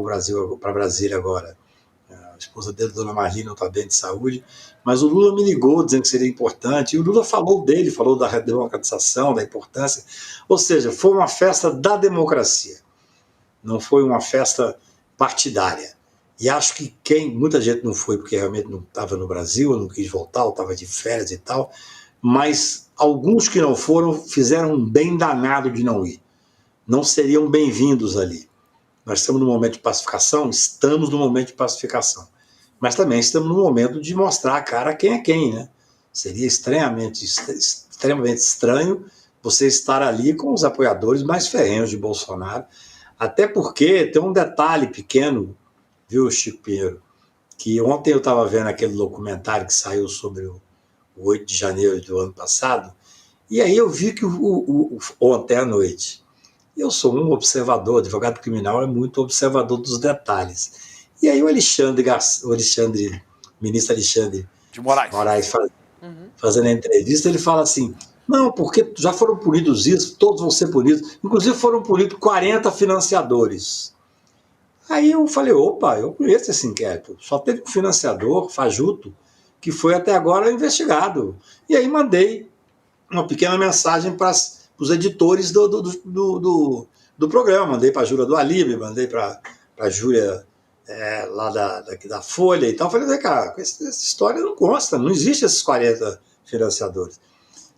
para Brasília agora. A esposa dele, dona Marli, não está bem de saúde, mas o Lula me ligou dizendo que seria importante, e o Lula falou da redemocratização, da importância. Ou seja, foi uma festa da democracia, não foi uma festa partidária. E acho que muita gente não foi porque realmente não estava no Brasil, não quis voltar, ou estava de férias e tal, mas alguns que não foram fizeram um bem danado de não ir. Não seriam bem-vindos ali. Nós estamos num momento de pacificação, mas também estamos num momento de mostrar a cara quem é quem, né? Seria extremamente estranho você estar ali com os apoiadores mais ferrenhos de Bolsonaro, até porque tem um detalhe pequeno, viu, Chico Pinheiro, que ontem eu estava vendo aquele documentário que saiu sobre o 8 de janeiro do ano passado, e aí eu vi que ontem à noite, eu sou um observador, advogado criminal é muito observador dos detalhes. E aí o ministro Alexandre de Moraes fazendo a entrevista, ele fala assim: não, porque já foram punidos isso, todos vão ser punidos, inclusive foram punidos 40 financiadores. Aí eu falei: opa, eu conheço esse inquérito, só teve um financiador, Fajuto, que foi até agora investigado. E aí mandei uma pequena mensagem para os editores do programa, mandei para a Júlia do Alibe, mandei para a Júlia lá da Folha e tal. Falei: cara, essa história não consta, não existe esses 40 financiadores.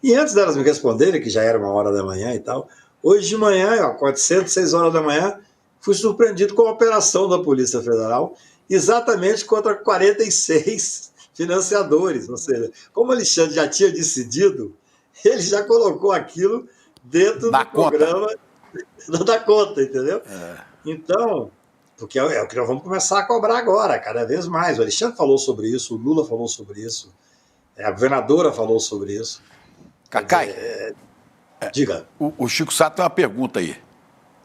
E antes delas me responderem, que já era 1h da manhã e tal, hoje de manhã, acontecendo 6h da manhã, fui surpreendido com a operação da Polícia Federal, exatamente contra 46 financiadores. Ou seja, como o Alexandre já tinha decidido, ele já colocou aquilo dentro do programa, não dá conta, entendeu? Então, porque é o que nós vamos começar a cobrar agora, cada vez mais. O Alexandre falou sobre isso, o Lula falou sobre isso, a governadora falou sobre isso. Cacai, diga. O Chico Sá tem uma pergunta aí.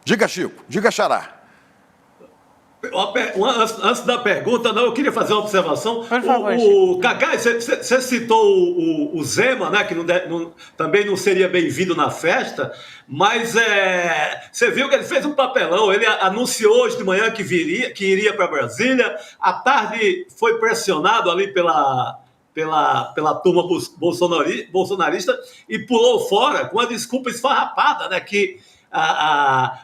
Diga, Chico, diga, Xará. Antes da pergunta, eu queria fazer uma observação. Por favor, o Cacai, você citou o Zema, né, que também não seria bem-vindo na festa, mas você viu que ele fez um papelão. Ele anunciou hoje de manhã que iria para Brasília. À tarde foi pressionado ali pela turma bolsonarista e pulou fora com a desculpa esfarrapada, né, que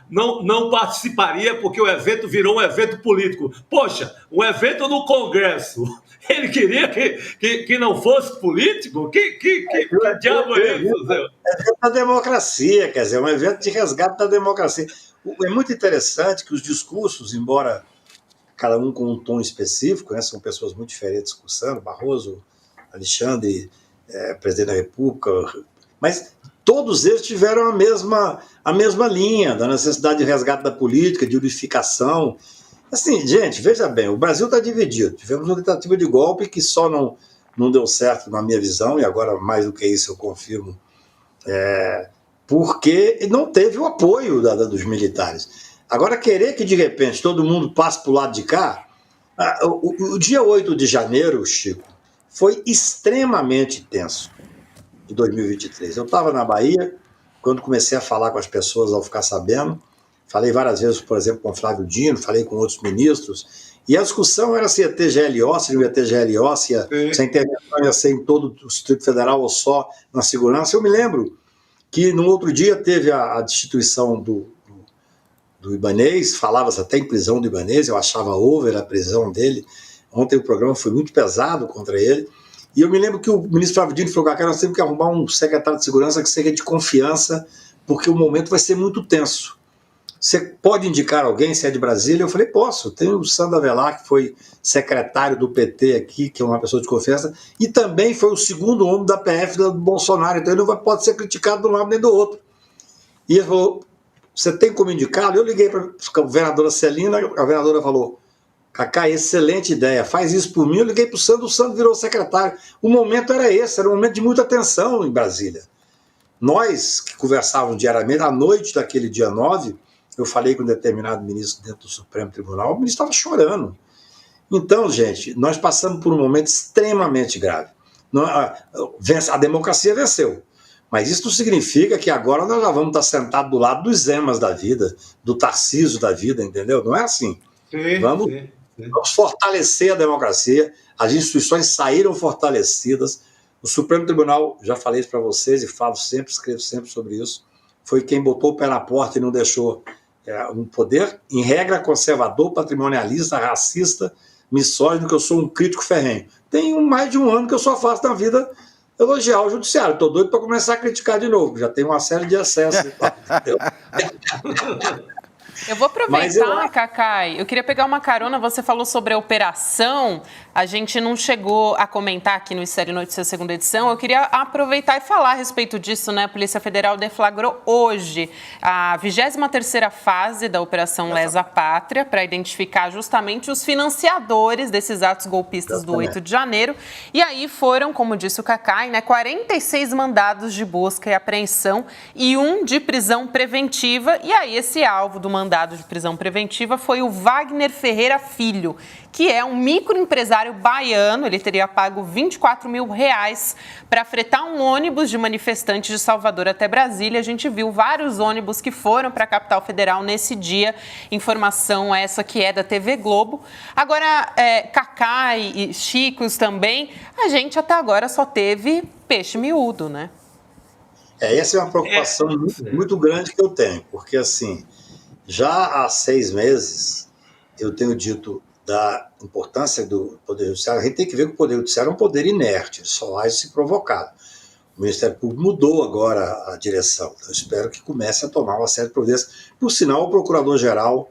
não participaria porque o evento virou um evento político. Poxa, um evento no Congresso, ele queria que não fosse político? Que diabo é isso, Zé? É um evento da democracia, quer dizer, um evento de resgate da democracia. É muito interessante que os discursos, embora cada um com um tom específico, né, são pessoas muito diferentes discursando, Barroso, Alexandre, presidente da República, mas todos eles tiveram a mesma linha da necessidade de resgate da política, de unificação. Assim, gente, veja bem, o Brasil está dividido. Tivemos uma tentativa de golpe que só não deu certo na minha visão, e agora mais do que isso eu confirmo, porque não teve o apoio dos militares. Agora, querer que de repente todo mundo passe para o lado de cá, o dia 8 de janeiro, Chico, foi extremamente tenso. De 2023. Eu estava na Bahia, quando comecei a falar com as pessoas ao ficar sabendo, falei várias vezes, por exemplo, com o Flávio Dino, falei com outros ministros, e a discussão era se ia ter GLO, se não ia ter GLO, se a intervenção ia ser em todo o Distrito Federal ou só na segurança. Eu me lembro que no outro dia teve a destituição do Ibanez, falava-se até em prisão do Ibanez, eu achava over a prisão dele. Ontem o programa foi muito pesado contra ele. E eu me lembro que o ministro Flávio Dino falou: cara, nós temos que arrumar um secretário de segurança que seja de confiança, porque o momento vai ser muito tenso. Você pode indicar alguém, se é de Brasília? Eu falei: posso. Tem o Sandro Avelar, que foi secretário do PT aqui, que é uma pessoa de confiança, e também foi o segundo homem da PF do Bolsonaro, então ele não pode ser criticado de um lado nem do outro. E ele falou: você tem como indicá-lo? Eu liguei para a governadora Celina, a governadora falou: Cacá, excelente ideia, faz isso por mim. Eu liguei para o Sandro virou secretário. O momento era esse, era um momento de muita tensão em Brasília. Nós, que conversávamos diariamente, à noite daquele dia 9, eu falei com um determinado ministro dentro do Supremo Tribunal, o ministro estava chorando. Então, gente, nós passamos por um momento extremamente grave. A democracia venceu. Mas isso não significa que agora nós já vamos estar sentados do lado dos Zemas da vida, do Tarcísio da vida, entendeu? Não é assim. Vamos fortalecer a democracia, as instituições saíram fortalecidas. O Supremo Tribunal, já falei isso para vocês e falo sempre, escrevo sempre sobre isso, foi quem botou o pé na porta e não deixou um poder, em regra, conservador, patrimonialista, racista, misógino, que eu sou um crítico ferrenho. Tem mais de um ano que eu só faço na vida elogiar o judiciário. Estou doido para começar a criticar de novo, já tem uma série de excessos e tal, entendeu? Eu vou aproveitar, Cacai, eu queria pegar uma carona, você falou sobre a operação, a gente não chegou a comentar aqui no Série Notícias segunda edição, eu queria aproveitar e falar a respeito disso, né? A Polícia Federal deflagrou hoje a 23ª fase da Operação Lesa Pátria para identificar justamente os financiadores desses atos golpistas do 8 de janeiro, e aí foram, como disse o Cacai, né, 46 mandados de busca e apreensão e 1 de prisão preventiva, e aí esse alvo do mandado de prisão preventiva foi o Wagner Ferreira Filho, que é um microempresário baiano. Ele teria pago R$24 mil para fretar um ônibus de manifestantes de Salvador até Brasília. A gente viu vários ônibus que foram para a capital federal nesse dia. Informação essa que é da TV Globo. Agora, Cacai e Chicos também, a gente até agora só teve peixe miúdo, né? Essa é uma preocupação muito grande que eu tenho, porque assim, já há 6 meses eu tenho dito da importância do Poder Judiciário. A gente tem que ver que o Poder Judiciário é um poder inerte, só age se provocado. O Ministério Público mudou agora a direção, eu espero que comece a tomar uma série de providências. Por sinal, o Procurador-Geral,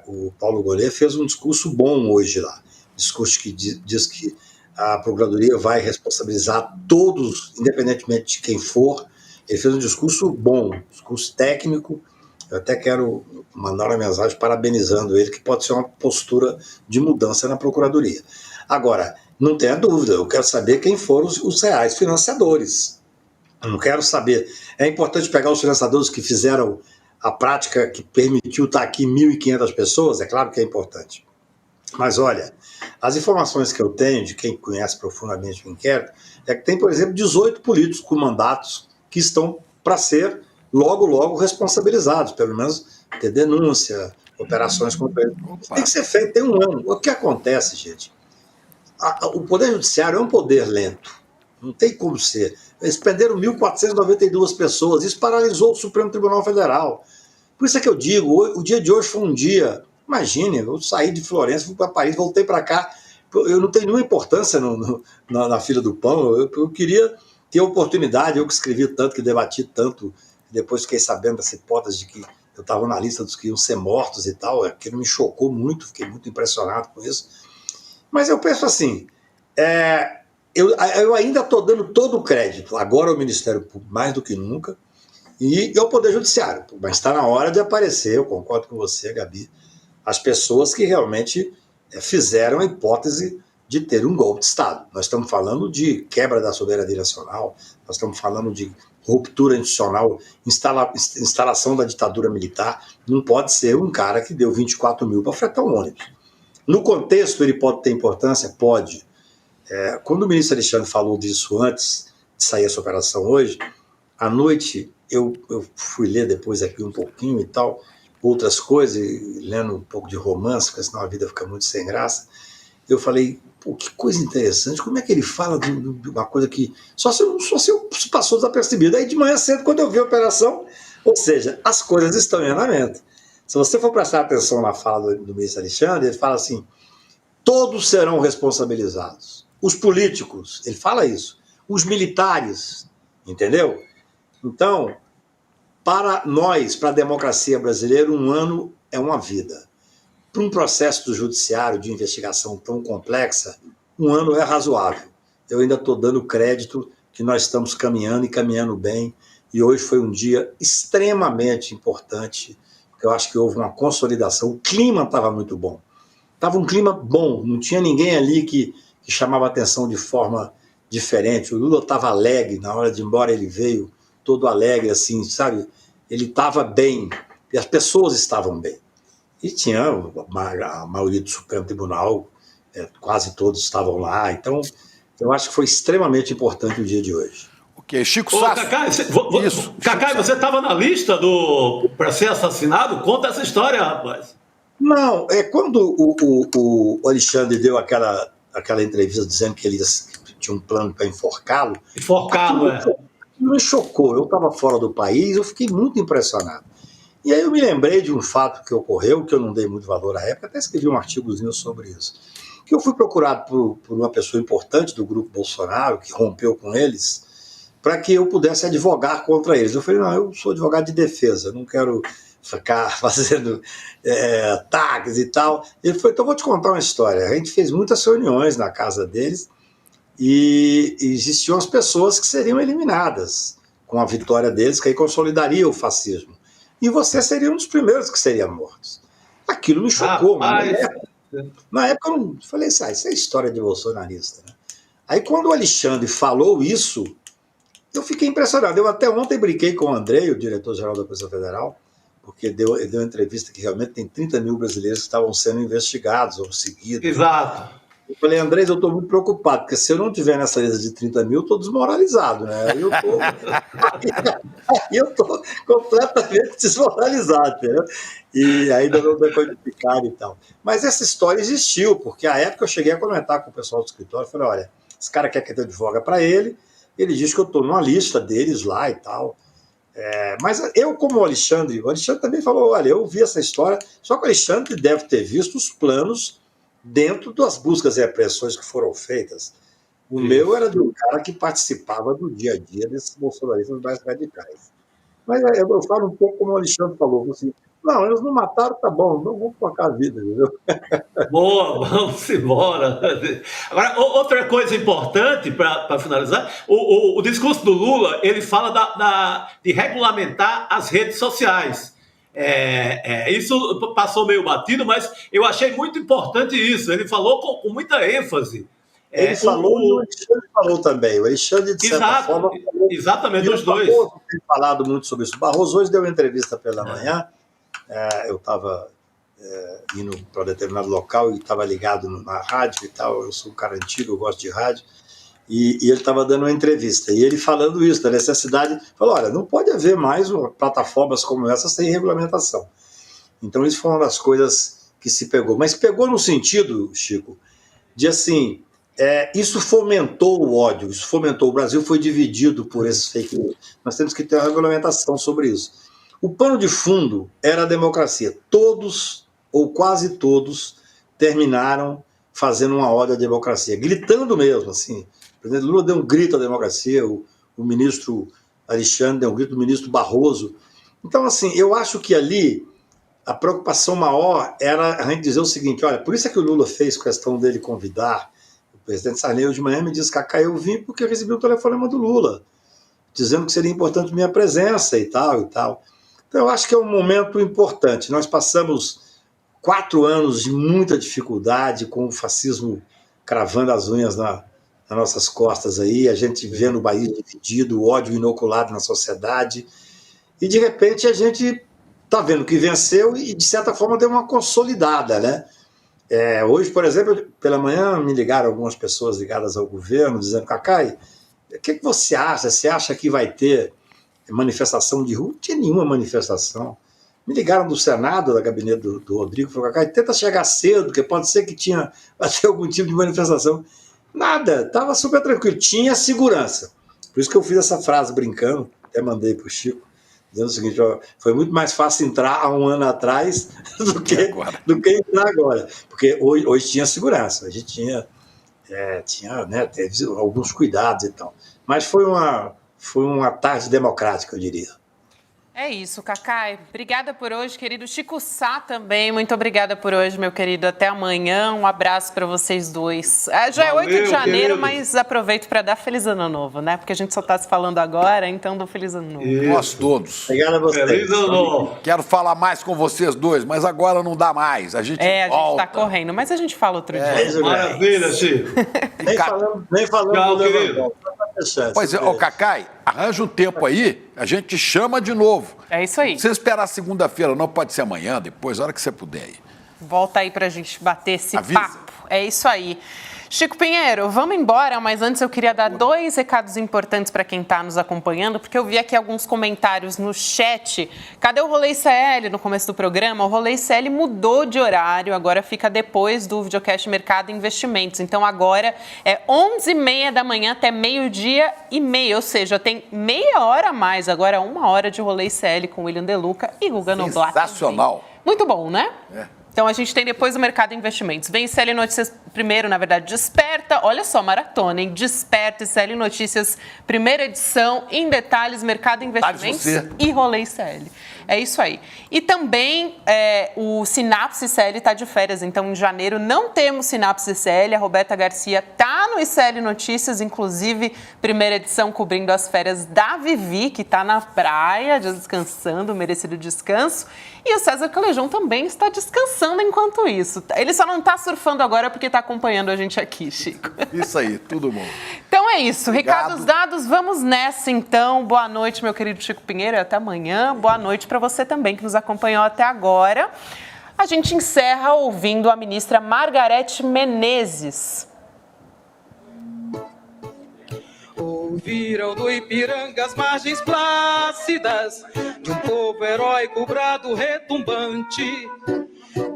o Paulo Gonet, fez um discurso bom hoje lá, discurso que diz que a Procuradoria vai responsabilizar todos, independentemente de quem for. Ele fez um discurso bom, um discurso técnico. Eu até quero mandar uma mensagem parabenizando ele, que pode ser uma postura de mudança na Procuradoria. Agora, não tenha dúvida, eu quero saber quem foram os reais financiadores. Eu não quero saber. É importante pegar os financiadores que fizeram a prática que permitiu estar aqui 1.500 pessoas, é claro que é importante. Mas olha, as informações que eu tenho, de quem conhece profundamente o inquérito, é que tem, por exemplo, 18 políticos com mandatos que estão para ser logo responsabilizados, pelo menos ter denúncia, operações contra eles. Tem que ser feito, tem um ano. O que acontece, gente? O Poder Judiciário é um poder lento, não tem como ser. Eles prenderam 1.492 pessoas, isso paralisou o Supremo Tribunal Federal. Por isso é que eu digo, o dia de hoje foi um dia, imagine, eu saí de Florença, fui para Paris, voltei para cá, eu não tenho nenhuma importância na fila do pão, eu queria ter a oportunidade, eu que escrevi tanto, que debati tanto, depois fiquei sabendo dessa hipótese de que eu estava na lista dos que iam ser mortos e tal, aquilo me chocou muito, fiquei muito impressionado com isso. Mas eu penso assim, eu ainda estou dando todo o crédito, agora ao Ministério Público, mais do que nunca, e ao Poder Judiciário, mas está na hora de aparecer, eu concordo com você, Gabi, as pessoas que realmente fizeram a hipótese de ter um golpe de Estado. Nós estamos falando de quebra da soberania nacional, nós estamos falando de ruptura institucional, instalação da ditadura militar. Não pode ser um cara que deu 24 mil para fretar um ônibus. No contexto, ele pode ter importância? Pode. Quando o ministro Alexandre falou disso antes de sair essa operação hoje, à noite eu fui ler depois aqui um pouquinho e tal, outras coisas, lendo um pouco de romance, porque senão a vida fica muito sem graça. Eu falei, pô, que coisa interessante, como é que ele fala de uma coisa que só se passou desapercebido. Aí de manhã cedo, quando eu vi a operação, ou seja, as coisas estão em andamento. Se você for prestar atenção na fala do ministro Alexandre, ele fala assim, todos serão responsabilizados. Os políticos, ele fala isso, os militares, entendeu? Então, para nós, para a democracia brasileira, um ano é uma vida. Para um processo do judiciário de investigação tão complexa, um ano é razoável. Eu ainda estou dando crédito que nós estamos caminhando e caminhando bem, e hoje foi um dia extremamente importante, porque eu acho que houve uma consolidação, o clima estava muito bom. estava um clima bom, não tinha ninguém ali que chamava atenção de forma diferente. O Lula estava alegre, na hora de ir embora ele veio todo alegre, assim, sabe? Ele estava bem, e as pessoas estavam bem. E tinha a maioria do Supremo Tribunal, quase todos estavam lá, então eu acho que foi extremamente importante o dia de hoje. Ok, Chico Sasso. Cacai, você estava na lista para ser assassinado? Conta essa história, rapaz. Não, quando o Alexandre deu aquela entrevista dizendo que ele tinha um plano para enforcá-lo. Aquilo me chocou. Eu estava fora do país, eu fiquei muito impressionado. E aí eu me lembrei de um fato que ocorreu, que eu não dei muito valor à época, até escrevi um artigozinho sobre isso. Que eu fui procurado por uma pessoa importante do grupo Bolsonaro, que rompeu com eles, para que eu pudesse advogar contra eles. Eu falei, não, eu sou advogado de defesa, não quero ficar fazendo ataques e tal. Ele falou, então vou te contar uma história. A gente fez muitas reuniões na casa deles e existiam as pessoas que seriam eliminadas com a vitória deles, que aí consolidaria o fascismo. E você seria um dos primeiros que seriam mortos. Aquilo me chocou, mas na época eu não falei, isso é história de bolsonarista, né? Aí quando o Alexandre falou isso, eu fiquei impressionado. Eu até ontem brinquei com o Andrei, o diretor-geral da Polícia Federal, porque ele deu uma entrevista que realmente tem 30 mil brasileiros que estavam sendo investigados ou seguidos. Exato. Eu falei, Andrés, eu estou muito preocupado, porque se eu não estiver nessa lista de 30 mil, eu estou desmoralizado, né? Aí eu estou completamente desmoralizado, entendeu? E ainda não decodificar e tal. Mas essa história existiu, porque à época eu cheguei a comentar com o pessoal do escritório, falei, olha, esse cara quer que eu advoga para ele diz que eu estou numa lista deles lá e tal. Mas eu, como o Alexandre também falou, olha, eu vi essa história, só que o Alexandre deve ter visto os planos dentro das buscas e apreensões que foram feitas. O meu era de um cara que participava do dia a dia desses bolsonaristas mais radicais. Mas eu falo um pouco como o Alexandre falou, assim, não, eles não mataram, tá bom, não vamos tocar a vida, entendeu? Boa, vamos embora. Agora, outra coisa importante para finalizar, o discurso do Lula, ele fala de regulamentar as redes sociais. Isso passou meio batido, mas eu achei muito importante isso. Ele falou com muita ênfase. Ele falou e o Alexandre falou também. O Alexandre, de certa forma, falou. Exatamente, os dois. O Barroso tem falado muito sobre isso. O Barroso hoje deu uma entrevista pela manhã. Eu estava indo para determinado local e estava ligado na rádio e tal. Eu sou um cara antigo, eu gosto de rádio. E ele estava dando uma entrevista, e ele falando isso, da necessidade, falou, olha, não pode haver mais plataformas como essa sem regulamentação. Então isso foi uma das coisas que se pegou. Mas pegou no sentido, Chico, de assim, isso fomentou o ódio, isso fomentou, o Brasil foi dividido por esses fake news. Nós temos que ter uma regulamentação sobre isso. O pano de fundo era a democracia. Todos, ou quase todos, terminaram fazendo uma ode à democracia, gritando mesmo, assim. O presidente Lula deu um grito à democracia, o ministro Alexandre deu um grito, o ministro Barroso. Então, assim, eu acho que ali a preocupação maior era a gente dizer o seguinte, olha, por isso é que o Lula fez questão dele convidar o presidente Sarney de manhã, me disse, Cacá, eu vim porque eu recebi um telefonema do Lula, dizendo que seria importante minha presença e tal, e tal. Então, eu acho que é um momento importante. Nós passamos 4 anos de muita dificuldade, com o fascismo cravando as unhas nas nossas costas aí, a gente vendo o país dividido, o ódio inoculado na sociedade, e de repente a gente está vendo que venceu e de certa forma deu uma consolidada, né? Hoje, por exemplo, pela manhã me ligaram algumas pessoas ligadas ao governo, dizendo, Cacai, o que você acha? Você acha que vai ter manifestação de rua? Não tinha nenhuma manifestação. Me ligaram do Senado, da gabinete do Rodrigo, falaram, Cacai, tenta chegar cedo, porque pode ser que vai ter algum tipo de manifestação. Nada, estava super tranquilo, tinha segurança. Por isso que eu fiz essa frase brincando, até mandei para o Chico, dizendo o seguinte, ó, foi muito mais fácil entrar há 1 ano atrás do que entrar agora. Porque hoje tinha segurança, a gente tinha teve alguns cuidados e tal. Mas foi uma tarde democrática, eu diria. É isso, Cacai. Obrigada por hoje, querido. Chico Sá também, muito obrigada por hoje, meu querido. Até amanhã, um abraço para vocês dois. Já é 8 de janeiro, querido. Mas aproveito para dar Feliz Ano Novo, né? Porque a gente só está se falando agora, então do Feliz Ano Novo. Nós todos. Obrigado a vocês. Feliz Ano Novo. Quero falar mais com vocês dois, mas agora não dá mais. A gente está correndo, mas a gente fala outro dia. Maravilha, Chico. Nem falando Tchau, do querido. Pois é, ô Cacai, arranja um tempo aí, a gente te chama de novo. É isso aí. Não precisa esperar segunda-feira, não, pode ser amanhã, depois, a hora que você puder ir. Volta aí pra gente bater esse papo. É isso aí. Chico Pinheiro, vamos embora, mas antes eu queria dar 2 recados importantes para quem está nos acompanhando, porque eu vi aqui alguns comentários no chat. Cadê o Rolê ICL no começo do programa? O Rolê ICL mudou de horário, agora fica depois do Videocast Mercado e Investimentos. Então agora é 11h30 da manhã até 12h30, ou seja, tem meia hora a mais, agora 1 hora de Rolê ICL com William De Luca e Guga Noblat. Sensacional. Muito bom, né? É. Então, a gente tem depois o Mercado Investimentos. Vem ICL Notícias primeiro, na verdade, Desperta. Olha só, maratona, hein? Desperta, ICL Notícias, primeira edição, em detalhes, Mercado Investimentos e Rolê ICL. É isso aí. E também o Sinapse ICL está de férias, então em janeiro não temos Sinapse ICL. A Roberta Garcia está no ICL Notícias, inclusive primeira edição cobrindo as férias da Vivi, que está na praia, descansando, merecido descanso. E o César Calejão também está descansando enquanto isso. Ele só não está surfando agora porque está acompanhando a gente aqui, Chico. Isso aí, tudo bom. Então é isso. Obrigado. Recados dados, vamos nessa então. Boa noite, meu querido Chico Pinheiro, até amanhã. Boa noite para você também que nos acompanhou até agora. A gente encerra ouvindo a ministra Margarete Menezes. Ouviram do Ipiranga as margens plácidas de um povo heróico, brado retumbante.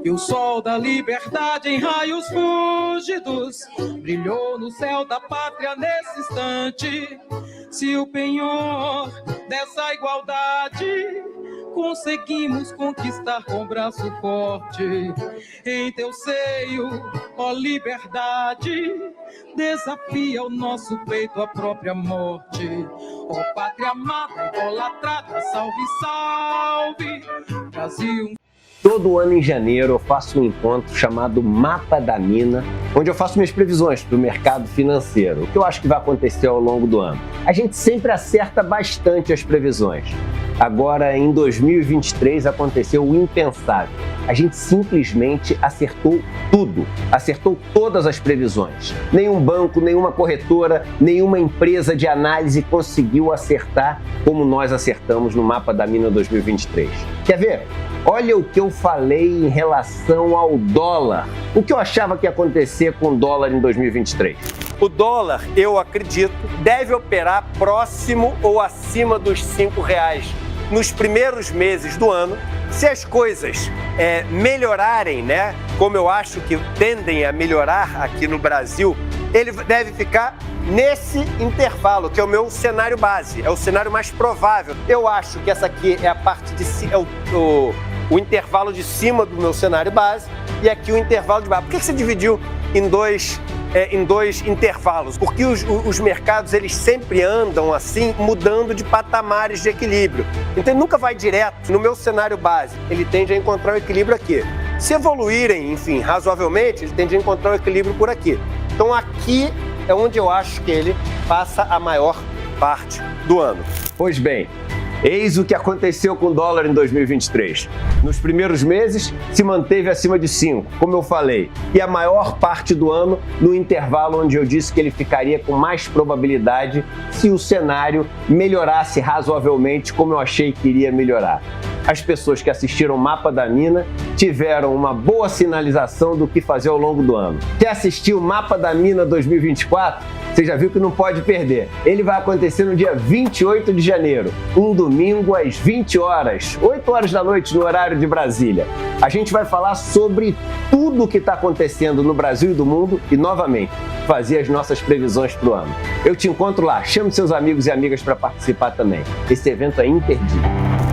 E o sol da liberdade em raios fúlgidos brilhou no céu da pátria nesse instante. Se o penhor dessa igualdade conseguimos conquistar com braço forte, em teu seio, ó liberdade, desafia o nosso peito a própria morte. Ó pátria amada, idolatrada, salve, salve, Brasil. Todo ano em janeiro eu faço um encontro chamado Mapa da Mina, onde eu faço minhas previsões para o mercado financeiro, o que eu acho que vai acontecer ao longo do ano. A gente sempre acerta bastante as previsões. Agora, em 2023, aconteceu o impensável. A gente simplesmente acertou tudo, acertou todas as previsões. Nenhum banco, nenhuma corretora, nenhuma empresa de análise conseguiu acertar como nós acertamos no Mapa da Mina 2023. Quer ver? Olha o que eu falei em relação ao dólar. O que eu achava que ia acontecer com o dólar em 2023? O dólar, eu acredito, deve operar próximo ou acima dos R$5 nos primeiros meses do ano. Se as coisas melhorarem, né, como eu acho que tendem a melhorar aqui no Brasil, ele deve ficar nesse intervalo, que é o meu cenário base, é o cenário mais provável. Eu acho que essa aqui é a parte de o intervalo de cima do meu cenário base e aqui o intervalo de baixo. Por que você dividiu em dois intervalos? Porque os mercados, eles sempre andam assim, mudando de patamares de equilíbrio. Então ele nunca vai direto no meu cenário base, ele tende a encontrar um equilíbrio aqui. Se evoluírem, enfim, razoavelmente, ele tende a encontrar um equilíbrio por aqui. Então aqui é onde eu acho que ele passa a maior parte do ano. Pois bem, eis o que aconteceu com o dólar em 2023. Nos primeiros meses, se manteve acima de 5, como eu falei, e a maior parte do ano no intervalo onde eu disse que ele ficaria com mais probabilidade se o cenário melhorasse razoavelmente como eu achei que iria melhorar. As pessoas que assistiram o Mapa da Mina tiveram uma boa sinalização do que fazer ao longo do ano. Quer assistir o Mapa da Mina 2024? Você já viu que não pode perder. Ele vai acontecer no dia 28 de janeiro, um domingo às 20 horas, 8 horas da noite no horário de Brasília. A gente vai falar sobre tudo o que está acontecendo no Brasil e do mundo e, novamente, fazer as nossas previsões para o ano. Eu te encontro lá. Chame seus amigos e amigas para participar também. Esse evento é imperdível.